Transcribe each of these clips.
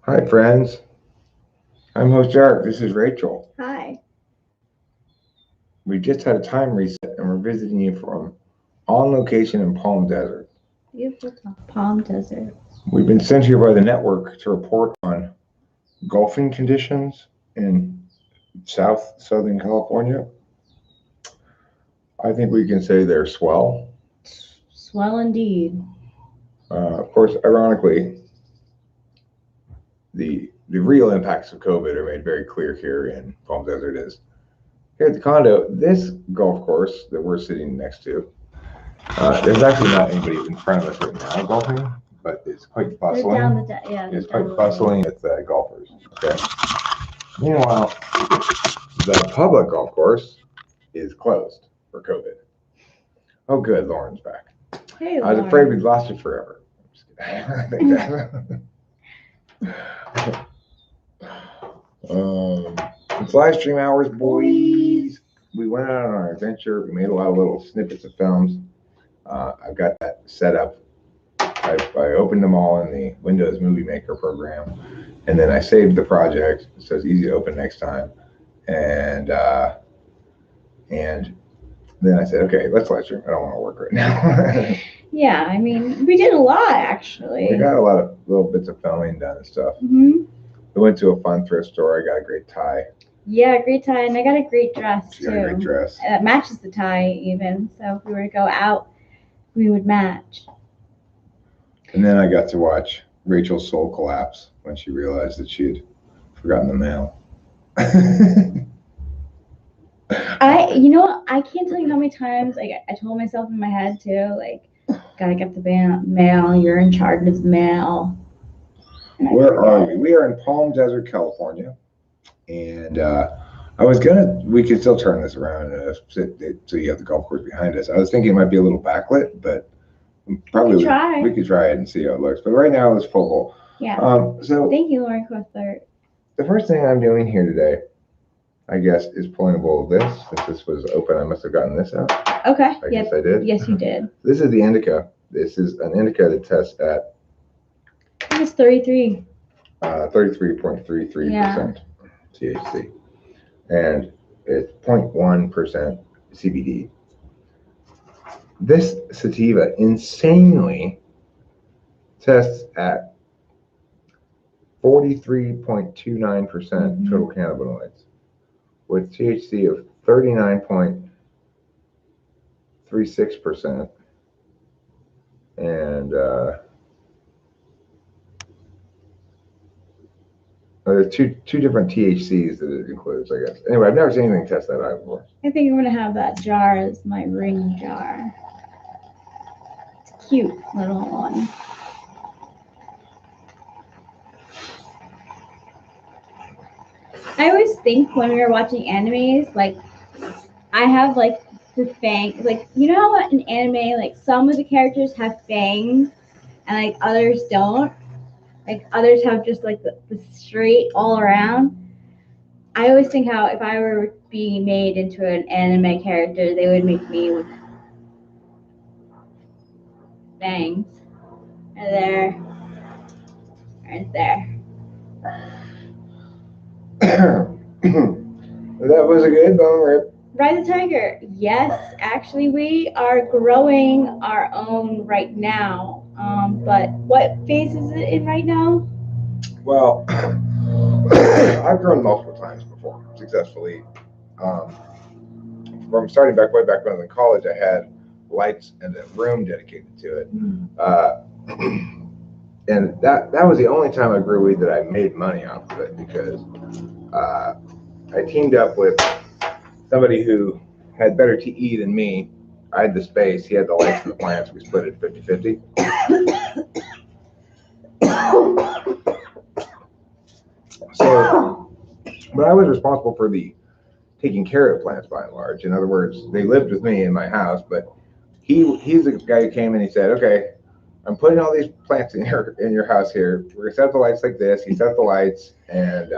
Hi, friends. I'm host Eric. This is Rachel. Hi. We just had a time reset and we're visiting you from on location in Palm Desert. Beautiful Palm Desert. We've been sent here by the network to report on golfing conditions in Southern California. I think we can say they're swell. Swell indeed. Of course, ironically, the real impacts of COVID are made very clear here in Palm Desert. Is here at the condo, this golf course that we're sitting next to. There's actually not anybody in front of us right now golfing, but it's quite bustling. It's quite bustling with golfers. Okay. Meanwhile, the public golf course is closed for COVID. Oh, good, Lauren's back. Hey, I was afraid we'd lost you forever. It's live stream hours, boys. We went out on our adventure. We made a lot of little snippets of films. I've got that set up. I opened them all in the Windows Movie Maker program, and then I saved the project so it's easy to open next time. And then I said, okay, let's live stream. I don't want to work right now. Yeah, I mean, we did a lot actually. We got a lot of little bits of filming done and stuff. Mm-hmm. We went to a fun thrift store. I got a great tie. Yeah, great tie, and I got a great dress She got a great dress. It matches the tie even. So if we were to go out, we would match. And then I got to watch Rachel's soul collapse when she realized that she had forgotten the mail. I can't tell you how many times I told myself in my head too, like, gotta get the mail. You're in charge of the mail. Where are we? We are in Palm Desert, California, and we could still turn this around so you have the golf course behind us. I was thinking it might be a little backlit, but probably we could try it and see how it looks. But right now it's full. Yeah. So thank you, Lauren Cuthbert. The first thing I'm doing here today, I guess, is pulling a bowl of this. Since this was open, I must have gotten this out. Okay. I guess I did. Yes, you did. This is the indica. This is an indica that tests at it's 33. 33.33% THC. And it's 0.1% CBD. This sativa insanely tests at 43.29% total cannabinoids, with THC of 39.36%, and there's two different THCs that it includes, I guess. Anyway, I've never seen anything test that out before. I think I'm gonna have that jar as my ring jar. It's a cute little one. I always think when we were watching animes, like, I have like the fangs, like, you know how in anime, like, some of the characters have fangs and like others don't, like others have just like the straight all around. I always think how if I were being made into an anime character, they would make me with fangs. Right there. Right there. That was a good bone rip. Ride the Tiger. Yes, actually, we are growing our own right now. But what phase is it in right now? Well, I've grown multiple times before successfully. From starting way back when I was in college, I had lights and a room dedicated to it. And that was the only time I grew weed that I made money off of it, because I teamed up with somebody who had better TE than me. I had the space, he had the lights and the plants. We split it 50-50. So, but I was responsible for the taking care of plants by and large. In other words, they lived with me in my house, but he's the guy who came and he said, okay, I'm putting all these plants in your house here. We're gonna set up the lights like this. He set up the lights and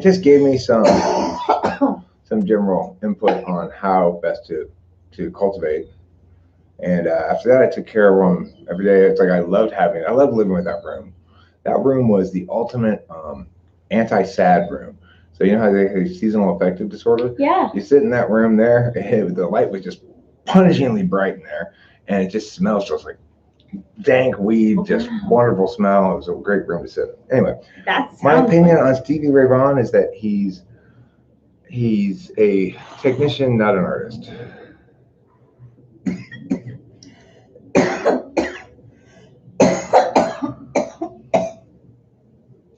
just gave me some general input on how best to cultivate And after that, I took care of them every day. It's like I loved living with that room. That room was the ultimate anti-sad room. So you know how they have seasonal affective disorder? Yeah. You sit in that room there, the light was just punishingly bright in there, and it just smells just like dank weed, just wonderful smell. It was a great room to sit in. Anyway, my opinion on Stevie Ray Vaughan is that he's a technician, not an artist.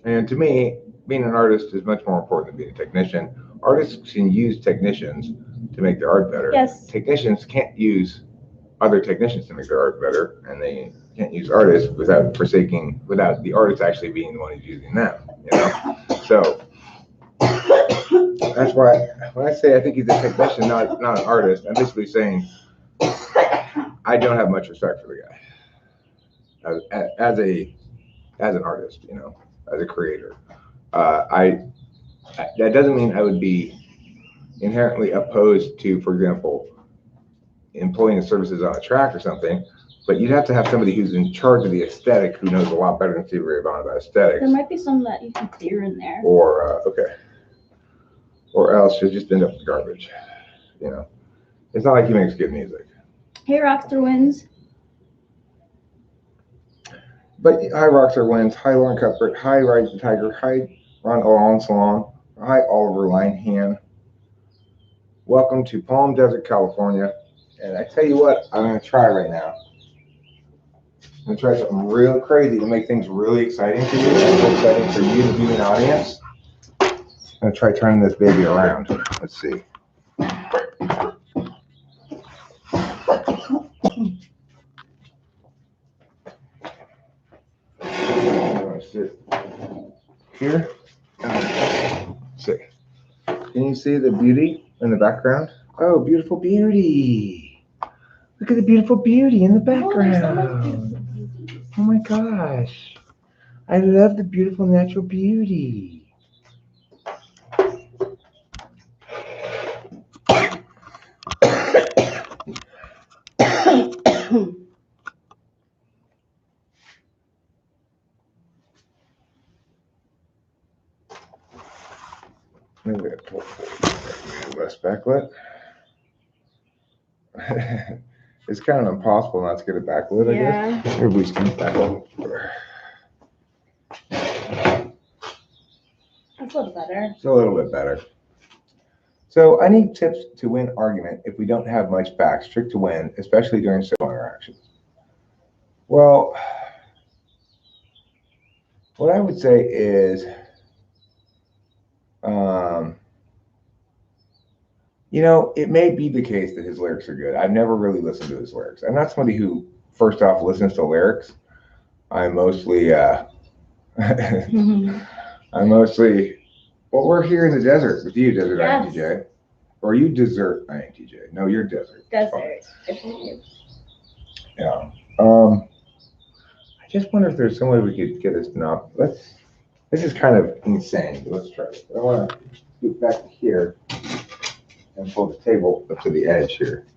And to me, being an artist is much more important than being a technician. Artists can use technicians to make their art better. Yes. Technicians can't use other technicians to make their art better, and they can't use artists without the artist actually being the one who's using them. You know, so that's why when I say I think he's a technician, not an artist, I'm basically saying I don't have much respect for the guy as an artist, you know, as a creator. That doesn't mean I would be inherently opposed to, for example, employing the services on a track or something, but you'd have to have somebody who's in charge of the aesthetic who knows a lot better than Stevie Ray Vaughan about aesthetics. There might be some that you can clear in there. Or else you'll just end up with garbage. You know, it's not like he makes good music. Hey, Rockster wins. But hi, Rockstar wins. Hi, Lauren Cuthbert. Hi, Ride the Tiger. Hi, Ron Alon Salon. Hi, Oliver Linehan. Welcome to Palm Desert, California. And I tell you what, I'm going to try right now. I'm going to try something real crazy to make things really exciting for you and exciting for you, the viewing audience. I'm going to try turning this baby around. Let's see. Sit here. See. Can you see the beauty in the background? Oh, beautiful beauty. Look at the beautiful beauty in the background. Oh my gosh. I love the beautiful natural beauty. Maybe less backlit. It's kind of impossible not to get it backlit, I guess. Everybody's kind of backlit. That's a little better. It's a little bit better. So I need tips to win argument if we don't have much facts, trick to win, especially during social interactions. Well, what I would say is, you know, it may be the case that his lyrics are good. I've never really listened to his lyrics. I'm not somebody who, first off, listens to lyrics. I'm mostly, well, we're here in the desert with you, Desert INTJ. Or you Desert INTJ. No, you're Desert. Desert. Yeah. I just wonder if there's some way we could get this knob. This is kind of insane, but let's try it. I want to scoot back to here and pull the table up to the edge here.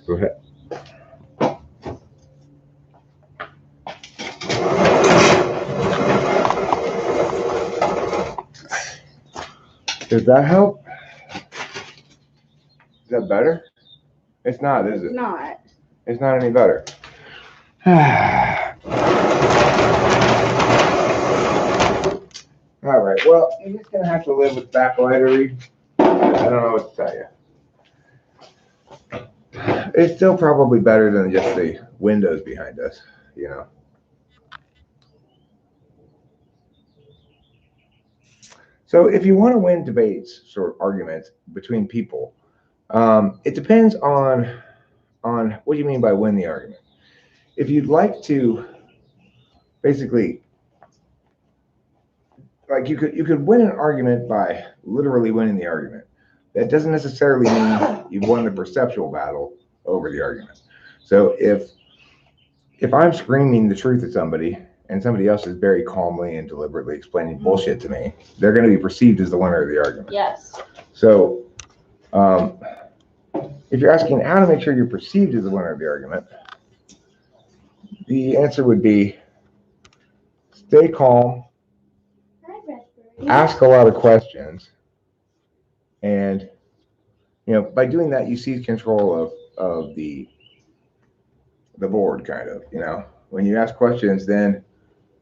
Go ahead. Does that help? Is that better? It's not, is it? Not. It's not any better. All right, well, you're just going to have to live with backlightery. I don't know what to tell you. It's still probably better than just the windows behind us, you know. So if you want to win debates, sort of arguments between people, it depends on what do you mean by win the argument. If you'd like to basically, like you could win an argument by literally winning the argument. That doesn't necessarily mean you've won the perceptual battle over the argument. So if I'm screaming the truth at somebody and somebody else is very calmly and deliberately explaining bullshit to me, they're going to be perceived as the winner of the argument. Yes. So If you're asking how to make sure you're perceived as the winner of the argument, the answer would be stay calm, ask a lot of questions, and by doing that, you seize control of the board, kind of. When you ask questions, then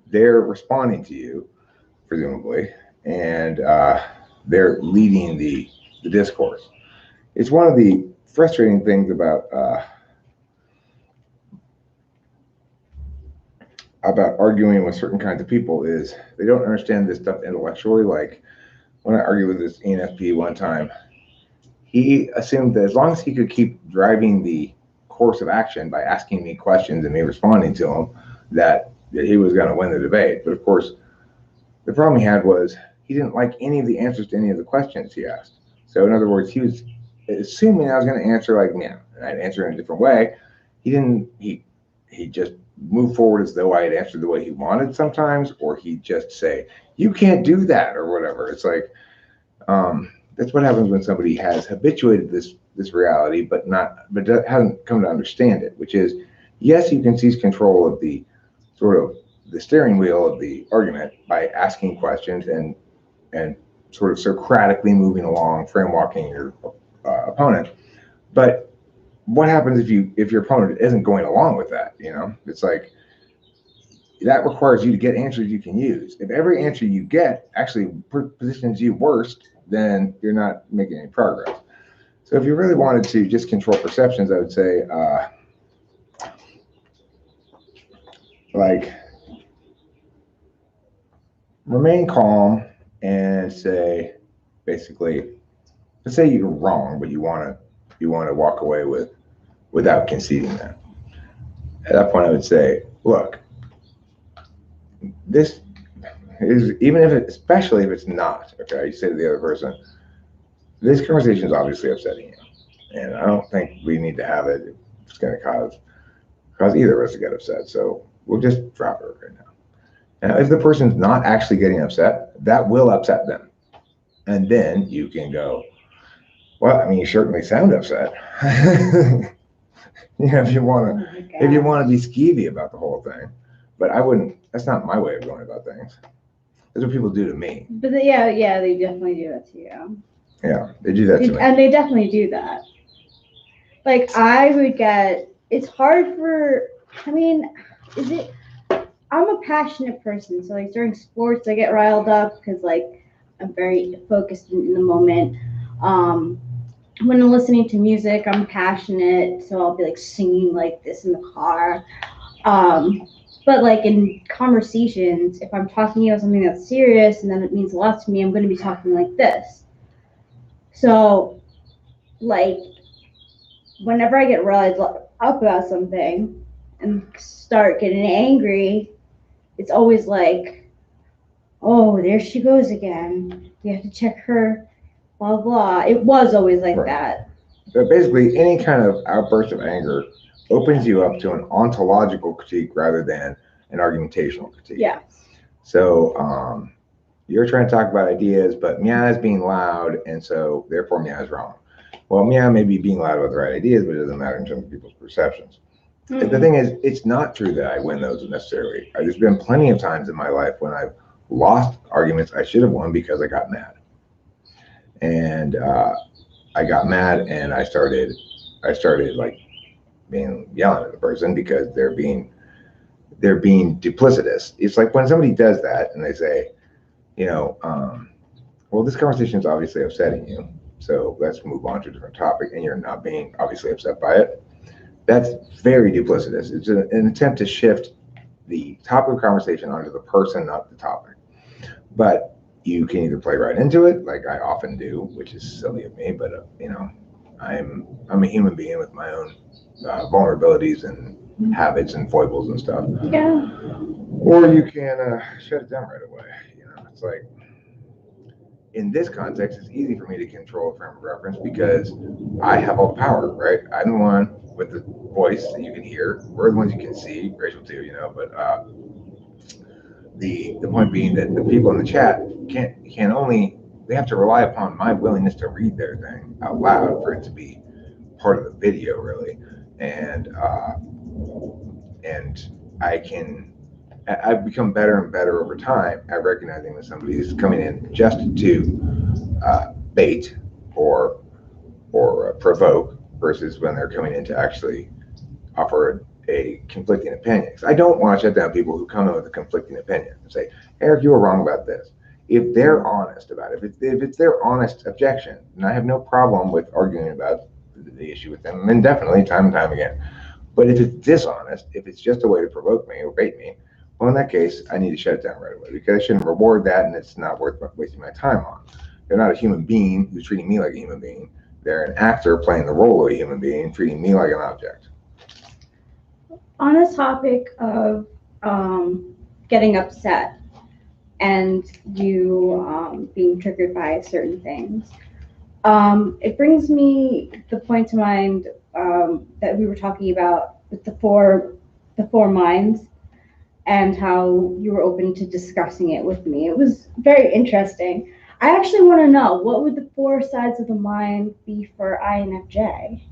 they're responding to you, presumably, and they're leading the discourse. It's one of the frustrating things about arguing with certain kinds of people is they don't understand this stuff intellectually. Like when I argued with this ENFP one time, he assumed that as long as he could keep driving the course of action by asking me questions and me responding to him, that he was going to win the debate. But of course, the problem he had was he didn't like any of the answers to any of the questions he asked. So in other words, he was assuming I was going to answer like, and I'd answer in a different way. He didn't. He just moved forward as though I had answered the way he wanted sometimes, or he'd just say, "You can't do that," or whatever. It's like that's what happens when somebody has habituated this reality, but hasn't come to understand it. Which is, yes, you can seize control of the sort of the steering wheel of the argument by asking questions and sort of Socratically moving along, frame walking your opponent. But what happens if your opponent isn't going along with that? It's like that requires you to get answers you can use. If every answer you get actually positions you worst, then you're not making any progress. So if you really wanted to just control perceptions, I would say like remain calm and say, basically, let's say you're wrong, but you want to walk away without conceding that. At that point, I would say, look, this is, especially if it's not, okay, you say to the other person, this conversation is obviously upsetting you, and I don't think we need to have it. It's going to cause either of us to get upset, so we'll just drop it right now. Now, if the person's not actually getting upset, that will upset them. And then you can go, well, I mean, you certainly sound upset. If you want to be skeevy about the whole thing. But I wouldn't, that's not my way of going about things. That's what people do to me. But yeah, they definitely do that to you. Yeah, they do that to me. And they definitely do that. Like it's hard I'm a passionate person, so like during sports I get riled up because like I'm very focused in the moment. When I'm listening to music, I'm passionate, so I'll be like singing like this in the car. But like in conversations, if I'm talking to you about something that's serious and then it means a lot to me, I'm going to be talking like this. So like whenever I get riled up about something and start getting angry, it's always like, oh, there she goes again. You have to check her, blah, blah. It was always like that. So basically, any kind of outburst of anger opens you up to an ontological critique rather than an argumentational critique. Yeah. So you're trying to talk about ideas, but Mia is being loud, and so therefore Mia is wrong. Well, Mia may be being loud about the right ideas, but it doesn't matter in terms of people's perceptions. Mm-hmm. The thing is, it's not true that I win those necessarily. There's been plenty of times in my life when I've lost arguments I should have won because I got mad. And I got mad, and I started like yelling at the person because they're being duplicitous. It's like when somebody does that and they say, well, this conversation is obviously upsetting you, so let's move on to a different topic, and you're not being obviously upset by it. That's very duplicitous. It's an attempt to shift the topic of conversation onto the person, not the topic. But you can either play right into it, like I often do, which is silly of me, but I'm a human being with my own vulnerabilities and habits and foibles and stuff. Yeah. Or you can shut it down right away. It's like in this context, it's easy for me to control a frame of reference because I have all the power, right? I'm the one with the voice that you can hear. We're the ones you can see, Rachel too, but the point being that the people in the chat they have to rely upon my willingness to read their thing out loud for it to be part of the video really, and I've become better and better over time at recognizing that somebody is coming in just to bait or provoke versus when they're coming in to actually offer a conflicting opinion. I don't want to shut down people who come in with a conflicting opinion and say, Eric, you were wrong about this. If they're honest about it, if it's their honest objection, and I have no problem with arguing about the issue with them, and definitely time and time again. But if it's dishonest, if it's just a way to provoke me or bait me, well, in that case, I need to shut it down right away because I shouldn't reward that, and it's not worth wasting my time on. They're not a human being who's treating me like a human being. They're an actor playing the role of a human being, treating me like an object. On the topic of getting upset and you being triggered by certain things, it brings me the point to mind that we were talking about with the four minds and how you were open to discussing it with me. It was very interesting. I actually want to know, what would the four sides of the mind be for INFJ?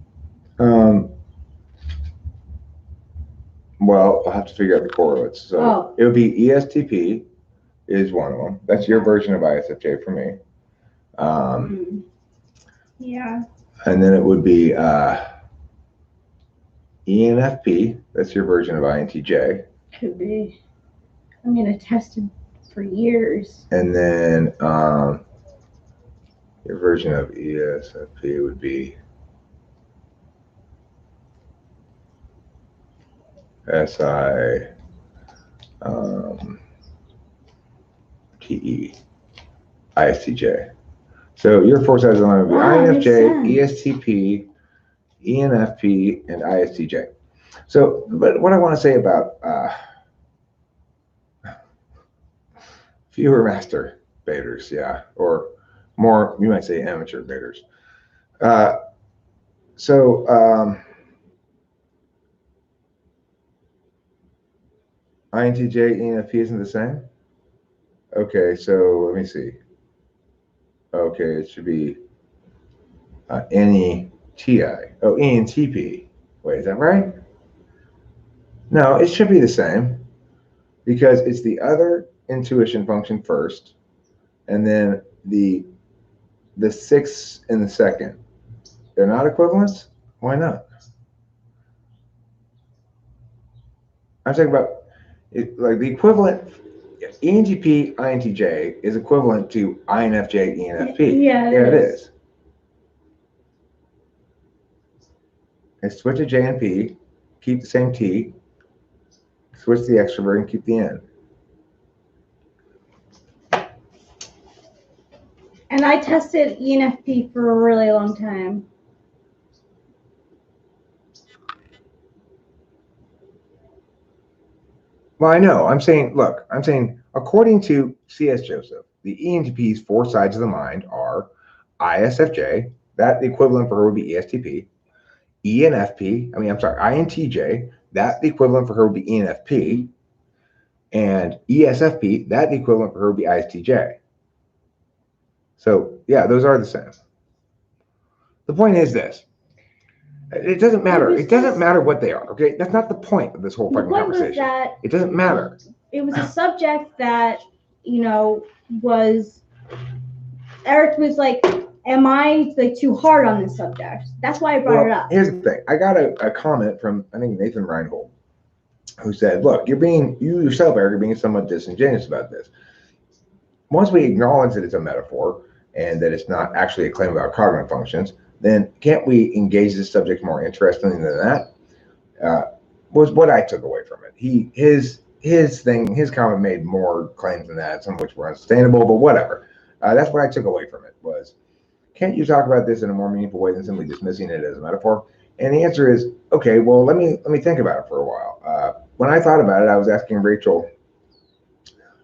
Well, I'll have to figure out the correlates. So It would be ESTP is one of them. That's your version of ISFJ for me. Yeah. And then it would be ENFP. That's your version of INTJ. Could be. I mean, I tested for years. And then your version of ESFP would be ISTJ. So your four sides of the line would be INFJ, ESTP, ENFP, and ISTJ. So, but what I want to say about fewer master baiters, yeah, or more, you might say amateur baiters. INTJ, ENFP isn't the same? Okay, so let me see. Okay, it should be NETI. Oh, ENTP. Wait, is that right? No, it should be the same because it's the other intuition function first, and then the sixth in the second. They're not equivalents? Why not? I'm talking about it, like the equivalent. ENTP, INTJ is equivalent to INFJ, ENFP. Yeah, it is. And switch to J and P, keep the same T, switch the extrovert and keep the N. And I tested ENFP for a really long time. Well, I know. I'm saying, according to C.S. Joseph, the ENTP's four sides of the mind are ISFJ, that the equivalent for her would be ESTP, INTJ, that the equivalent for her would be ENFP, and ESFP, that the equivalent for her would be ISTJ. So, yeah, those are the same. The point is this. It doesn't matter. It doesn't matter what they are, okay? That's not the point of this whole fucking conversation. It doesn't matter. It was a subject that, Eric was like, am I too hard on this subject? That's why I brought it up. Here's the thing. I got a comment from, I think, Nathan Reinhold, who said, look, you yourself, Eric, are being somewhat disingenuous about this. Once we acknowledge that it's a metaphor and that it's not actually a claim about cognitive functions, then can't we engage this subject more interestingly than that? Was what I took away from it. His comment made more claims than that, some of which were unsustainable, but whatever. That's what I took away from it was, can't you talk about this in a more meaningful way than simply dismissing it as a metaphor? And the answer is, okay, well, let me think about it for a while. When I thought about it, I was asking Rachel,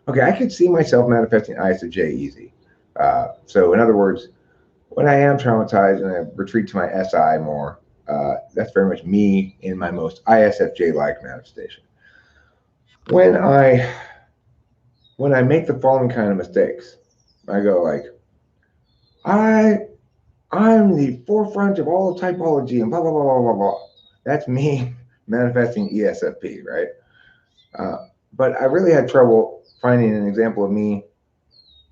okay, I could see myself manifesting ISFJ easy. So in other words, when I am traumatized and I retreat to my SI more, that's very much me in my most ISFJ-like manifestation. When I make the following kind of mistakes, I go like, I I'm the forefront of all typology and blah, blah, blah, blah, blah, blah. That's me manifesting ESFP, right? But I really had trouble finding an example of me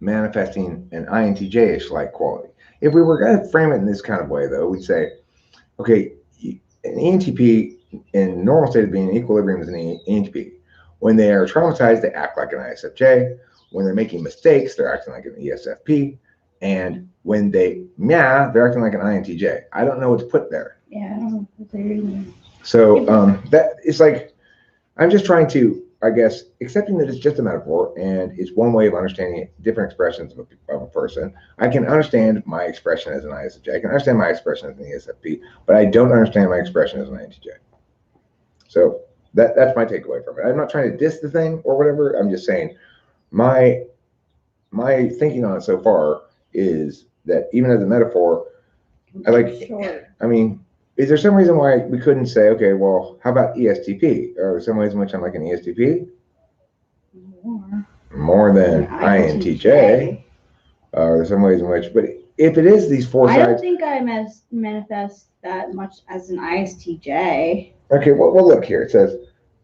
manifesting an INTJ-ish like quality. If we were going to frame it in this kind of way, though, we'd say, okay, an ENTP in normal state of being in equilibrium is an ENTP. When they are traumatized, they act like an ISFJ. When they're making mistakes, they're acting like an ESFP. And when they're acting like an INTJ. I don't know what to put there. Yeah, I don't know what they're reading. So that it's like, I'm just trying to, I guess, accepting that it's just a metaphor and it's one way of understanding different expressions of a person. I can understand my expression as an ISFJ. I can understand my expression as an ESFP, but I don't understand my expression as an INTJ. So that's my takeaway from it. I'm not trying to diss the thing or whatever. I'm just saying my thinking on it so far is that even as a metaphor, I mean, is there some reason why we couldn't say, okay, well, how about ESTP? Are there some ways in which I'm like an ESTP? More than INTJ. There's some ways in which, but if it is these four sides. I don't think I manifest that much as an ISTJ. Okay, well, look here. It says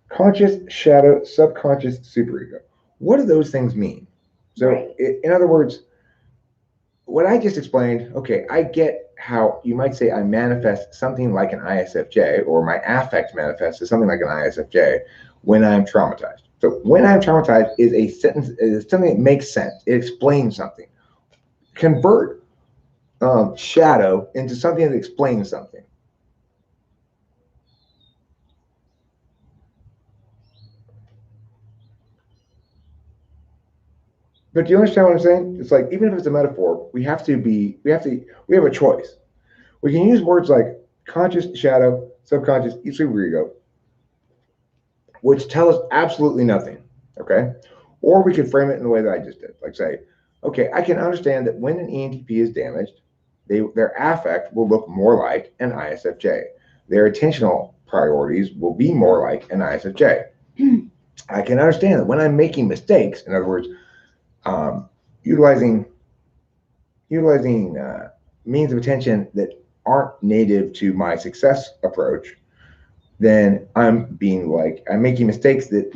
conscious, shadow, subconscious, superego. What do those things mean? So, right. In other words, what I just explained, okay, I get how you might say I manifest something like an ISFJ, or my affect manifests as something like an ISFJ when I'm traumatized. So when I'm traumatized is a sentence, is something that makes sense. It explains something. Convert shadow into something that explains something. But do you understand what I'm saying? It's like, even if it's a metaphor, we have a choice. We can use words like conscious, shadow, subconscious, superego, which tell us absolutely nothing, okay? Or we could frame it in the way that I just did. Like say, okay, I can understand that when an ENTP is damaged, their affect will look more like an ISFJ. Their attentional priorities will be more like an ISFJ. I can understand that when I'm making mistakes, in other words, utilizing means of attention that aren't native to my success approach, then I'm making mistakes that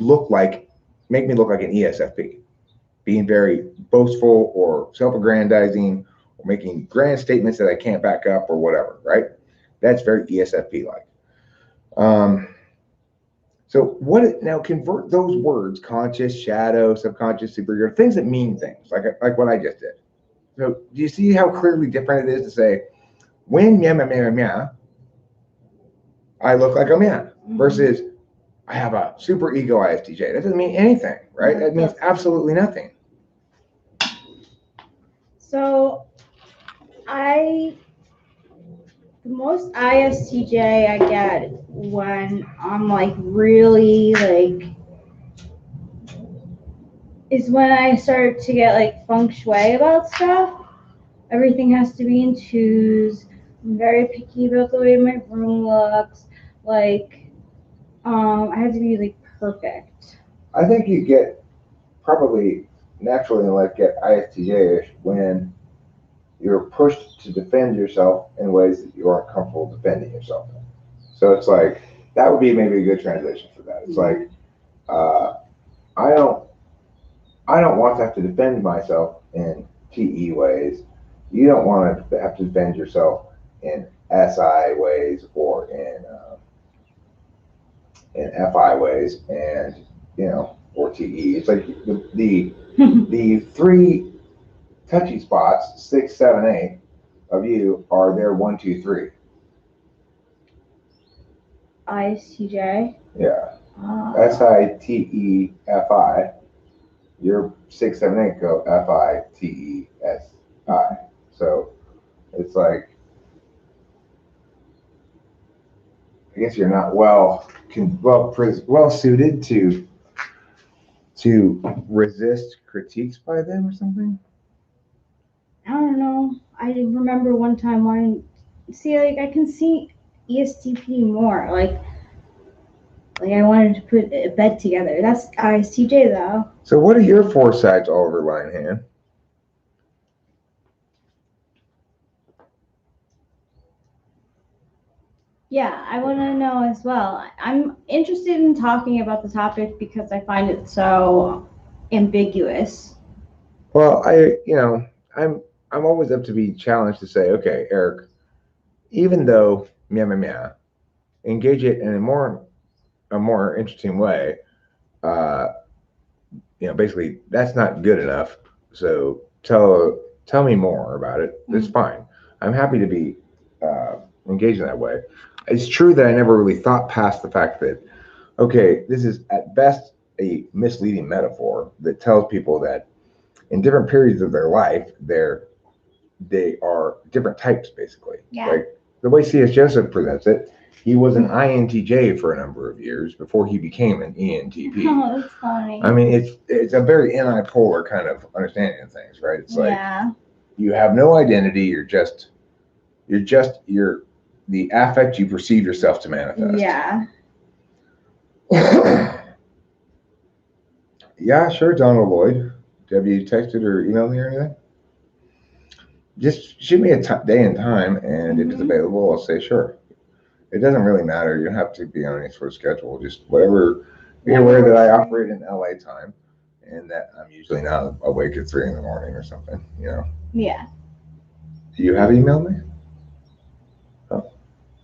make me look like an ESFP, being very boastful or self-aggrandizing or making grand statements that I can't back up or whatever, right? That's very ESFP like. So now convert those words, conscious, shadow, subconscious, superego, things that mean things, like what I just did. So do you see how clearly different it is to say, when meow, I look like a man, versus I have a super ego ISTJ. That doesn't mean anything, right? That means absolutely nothing. So the most ISTJ I get when I'm really is when I start to get feng shui about stuff. Everything has to be in twos. I'm very picky about the way my room looks. I have to be perfect. I think you get probably naturally in life get ISTJ-ish when you're pushed to defend yourself in ways that you aren't comfortable defending yourself in. So it's like, that would be maybe a good translation for that. It's like, I don't want to have to defend myself in TE ways. You don't want to have to defend yourself in SI ways or in FI ways, and or TE. It's like the three touchy spots, 6, 7, 8 of you are there 1, 2, 3. ISTJ. Yeah. SI, TE, FI. You're 6, 7, 8 go FI, TE, SI. So it's like, I guess you're not well suited to resist critiques by them or something. I don't know. I remember one time wanting I can see ESTP more. I wanted to put a bed together. That's ISTJ though. So what are your 4 sides, Oliver Linehan? Yeah, I want to know as well. I'm interested in talking about the topic because I find it so ambiguous. Well, I'm always up to be challenged to say, okay, Eric, even though meow meow meow, engage it in a more interesting way. Uh, basically that's not good enough. So tell me more about it. It's Mm. fine. I'm happy to be engaged in that way. It's true that I never really thought past the fact that okay, this is at best a misleading metaphor that tells people that in different periods of their life, they are different types, basically. Yeah. Like the way C.S. Joseph presents it, he was an INTJ for a number of years before he became an ENTP. Oh, that's funny. I mean, it's a very antipolar kind of understanding of things, right? It's like Yeah. you have no identity. You're the affect you perceive yourself to manifest. Yeah. Yeah, sure, Donald Lloyd. Have you texted or emailed me or anything? Just shoot me a day and time, and if it's available, I'll say sure. It doesn't really matter. You don't have to be on any sort of schedule. Just whatever. Be aware that I operate in LA time, and that I'm usually not awake at 3 in the morning or something. Yeah. Do you have emailed me? Oh,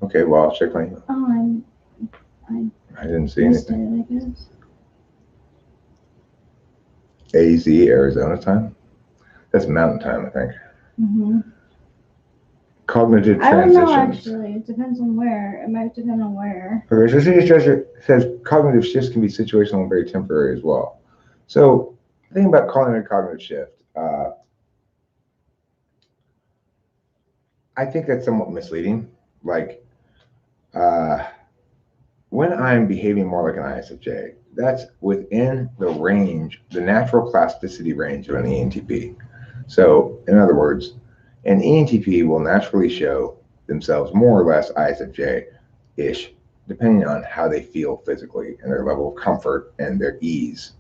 okay. Well, I'll check my email. Oh, I didn't see missed anything. it, I guess. AZ Arizona time. That's Mountain time, I think. Mm-hmm. Cognitive I don't transitions. know, actually. It depends on where. It might depend on where. Okay, so it says cognitive shifts can be situational and very temporary as well. So the thing about calling it a cognitive shift, I think that's somewhat misleading. Like uh, when I'm behaving more like an ISFJ, that's within the range, the natural plasticity range of an ENTP. So in other words, an ENTP will naturally show themselves more or less ISFJ-ish, depending on how they feel physically and their level of comfort and their ease.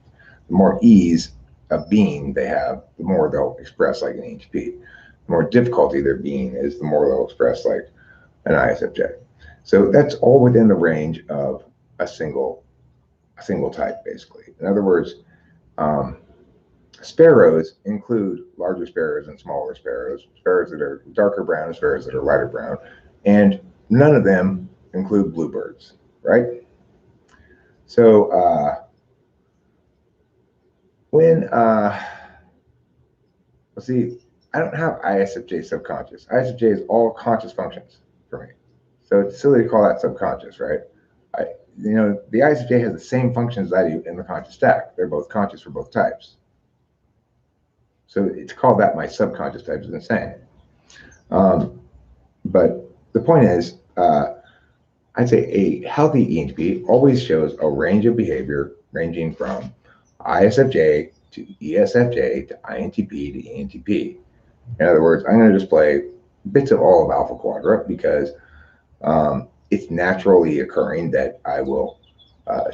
The more ease of being they have, the more they'll express like an ENTP. The more difficulty their being is, the more they'll express like an ISFJ. So that's all within the range of a single type, basically. In other words, um, sparrows include larger sparrows and smaller sparrows, sparrows that are darker brown and sparrows that are lighter brown, and none of them include bluebirds, right? So when let's see, I don't have ISFJ subconscious. ISFJ is all conscious functions for me. So it's silly to call that subconscious, right? I, the ISFJ has the same functions I do in the conscious stack. They're both conscious for both types. So to call that my subconscious type is insane. But the point is, I'd say a healthy ENTP always shows a range of behavior ranging from ISFJ to ESFJ to INTP to ENTP. In other words, I'm going to display bits of all of Alpha Quadrant because it's naturally occurring that I will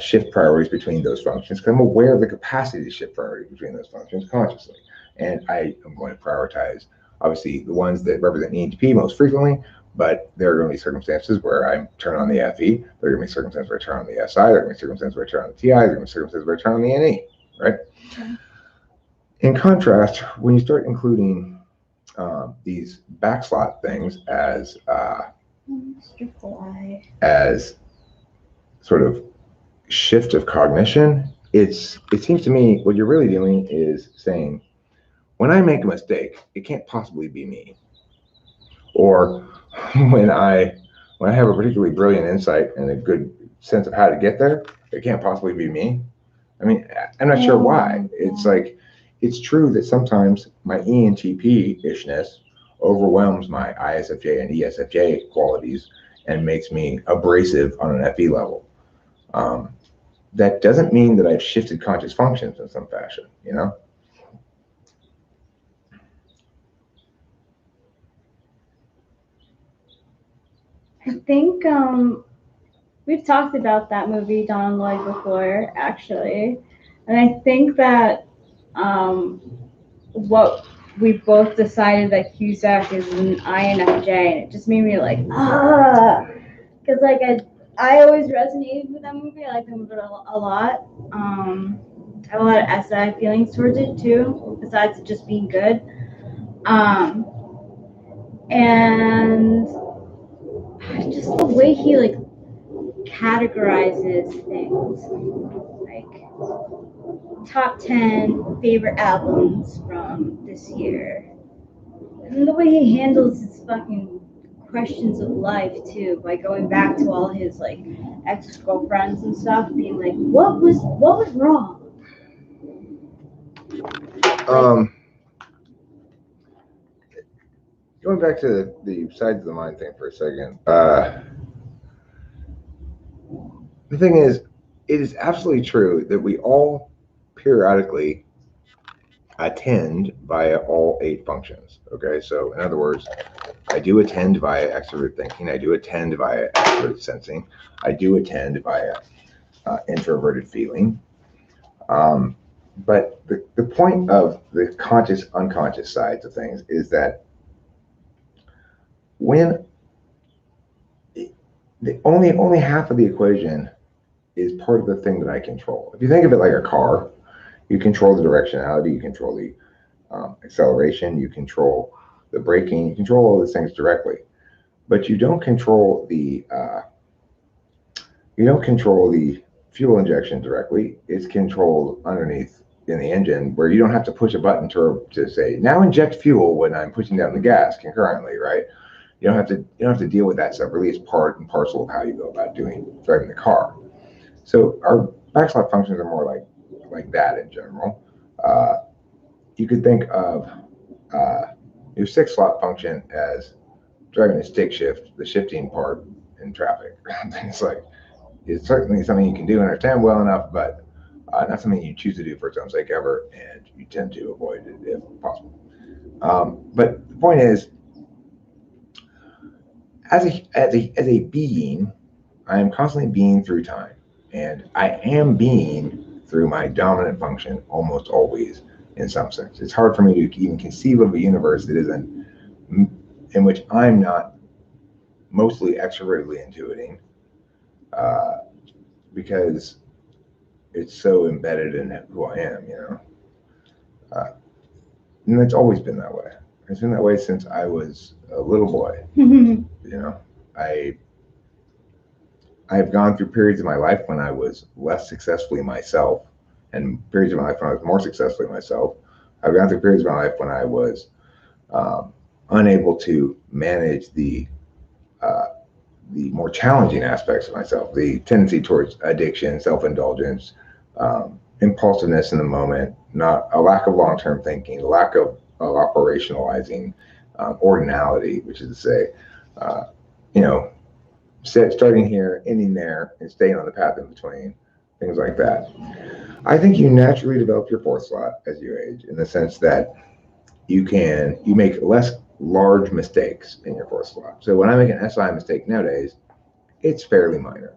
shift priorities between those functions because I'm aware of the capacity to shift priorities between those functions consciously. And I am going to prioritize, obviously, the ones that represent ENTP most frequently, but there are going to be circumstances where I turn on the FE, there are going to be circumstances where I turn on the SI, there are going to be circumstances where I turn on the TI, there are going to be circumstances where I turn on the NE, right? Okay. In contrast, when you start including these backslot things as sort of shift of cognition, it seems to me what you're really doing is saying, when I make a mistake, it can't possibly be me. Or when I have a particularly brilliant insight and a good sense of how to get there, it can't possibly be me. I mean, I'm not sure why. It's like, it's true that sometimes my ENTP-ishness overwhelms my ISFJ and ESFJ qualities and makes me abrasive on an FE level. That doesn't mean that I've shifted conscious functions in some fashion, I think we've talked about that movie Don and Lloyd before, actually, and I think that what we both decided that Cusack is an INFJ, and it just made me like, because like I always resonated with that movie. I like that movie a lot. I have a lot of SI feelings towards it too, besides just being good. And just the way he like categorizes things, like top 10 favorite albums from this year, and the way he handles his fucking questions of life too, by going back to all his like ex-girlfriends and stuff, being like, what was wrong? Going back to the sides of the mind thing for a second. The thing is, it is absolutely true that we all periodically attend via all 8 functions. Okay, so in other words, I do attend via extrovert thinking. I do attend via extrovert sensing. I do attend via introverted feeling. But the point of the conscious, unconscious sides of things is that when the only half of the equation is part of the thing that I control. If you think of it like a car, you control the directionality, you control the acceleration, you control the braking, you control all those things directly, but you don't control the fuel injection directly. It's controlled underneath in the engine, where you don't have to push a button to say now inject fuel when I'm pushing down the gas concurrently, right? You don't have to deal with that stuff. Really, it's part and parcel of how you go about driving the car. So our backslot functions are more like that in general. You could think of your 6 slot function as driving a stick shift, the shifting part in traffic. It's certainly something you can do and understand well enough, but not something you choose to do for its own sake ever, and you tend to avoid it if possible. But the point is, as a being, I am constantly being through time, and I am being through my dominant function almost always in some sense. It's hard for me to even conceive of a universe that isn't in which I'm not mostly extrovertedly intuiting, because it's so embedded in who I am, and it's always been that way. It's been that way since I was a little boy. I've gone through periods of my life when I was less successfully myself, and periods of my life when I was more successfully myself. I've gone through periods of my life when I was unable to manage the more challenging aspects of myself, the tendency towards addiction, self-indulgence, impulsiveness in the moment, not a lack of long-term thinking, a lack of operationalizing, ordinality, which is to say, starting here, ending there, and staying on the path in between, things like that. I think you naturally develop your 4th slot as you age, in the sense that you make less large mistakes in your 4th slot. So when I make an SI mistake nowadays, it's fairly minor.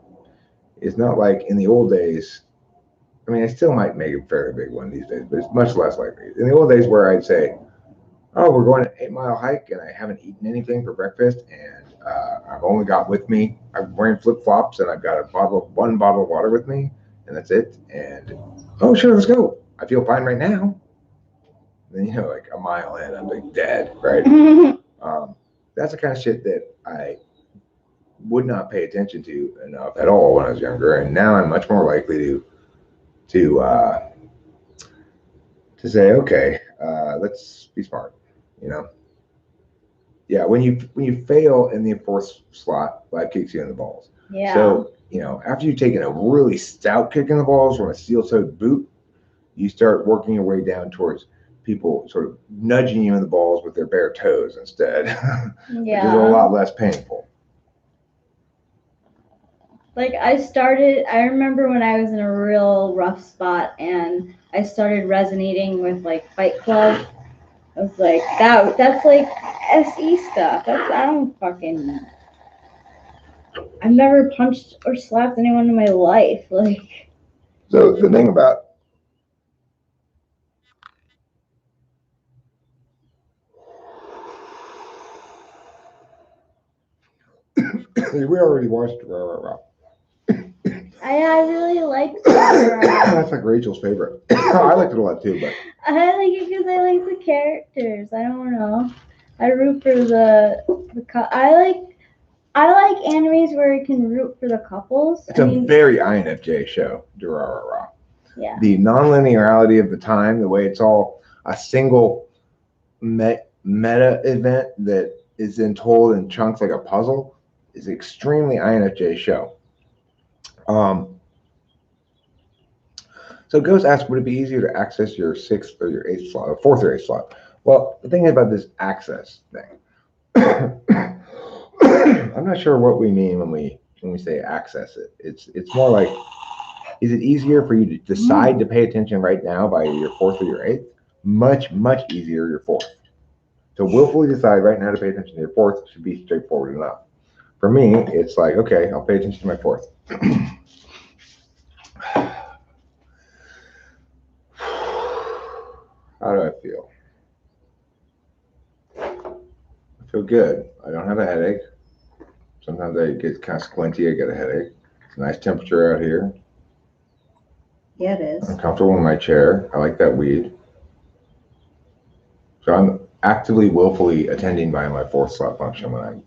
It's not like in the old days. I mean, I still might make a fairly big one these days, but it's much less likely. In the old days, where I'd say, oh, we're going an 8-mile hike and I haven't eaten anything for breakfast, and I've only got with me, I'm wearing flip-flops, and I've got one bottle of water with me, and that's it. And, oh, sure, let's go. I feel fine right now. And then, like a mile in, I'm like dead, right? That's the kind of shit that I would not pay attention to enough at all when I was younger, and now I'm much more likely to say, okay, let's be smart, Yeah, when you fail in the 4th slot, life kicks you in the balls. Yeah. So after you've taken a really stout kick in the balls from a steel-toed boot, you start working your way down towards people sort of nudging you in the balls with their bare toes instead. Yeah. Which is a lot less painful. Like I remember when I was in a real rough spot and I started resonating with like Fight Club. I was like, that's like SE stuff. I've never punched or slapped anyone in my life. Like, so the thing about We already watched Rah. I really liked it. That's like Rachel's favorite. I liked it a lot too, but I like it because I like the characters. I don't know. I root for the I like animes where you can root for the couples. it's a very INFJ show, Rah. Yeah. The non-linearity of the time, the way it's all a single meta event that is then told in chunks like a puzzle, is extremely INFJ show. So Ghost asked, would it be easier to access your 6th or your 8th slot, or 4th or 8th slot? Well, the thing about this access thing, I'm not sure what we mean when we say access it. It's more like, is it easier for you to decide to pay attention right now by your 4th or your 8th? Much easier your 4th. To willfully decide right now to pay attention to your 4th should be straightforward enough. For me, it's like, okay, I'll pay attention to my 4th. How do I feel? I feel good. I don't have a headache. Sometimes I get kind of squinty. I get a headache. It's a nice temperature out here. Yeah, it is. I'm comfortable in my chair. I like that weed. So I'm actively, willfully attending by my 4th slot function when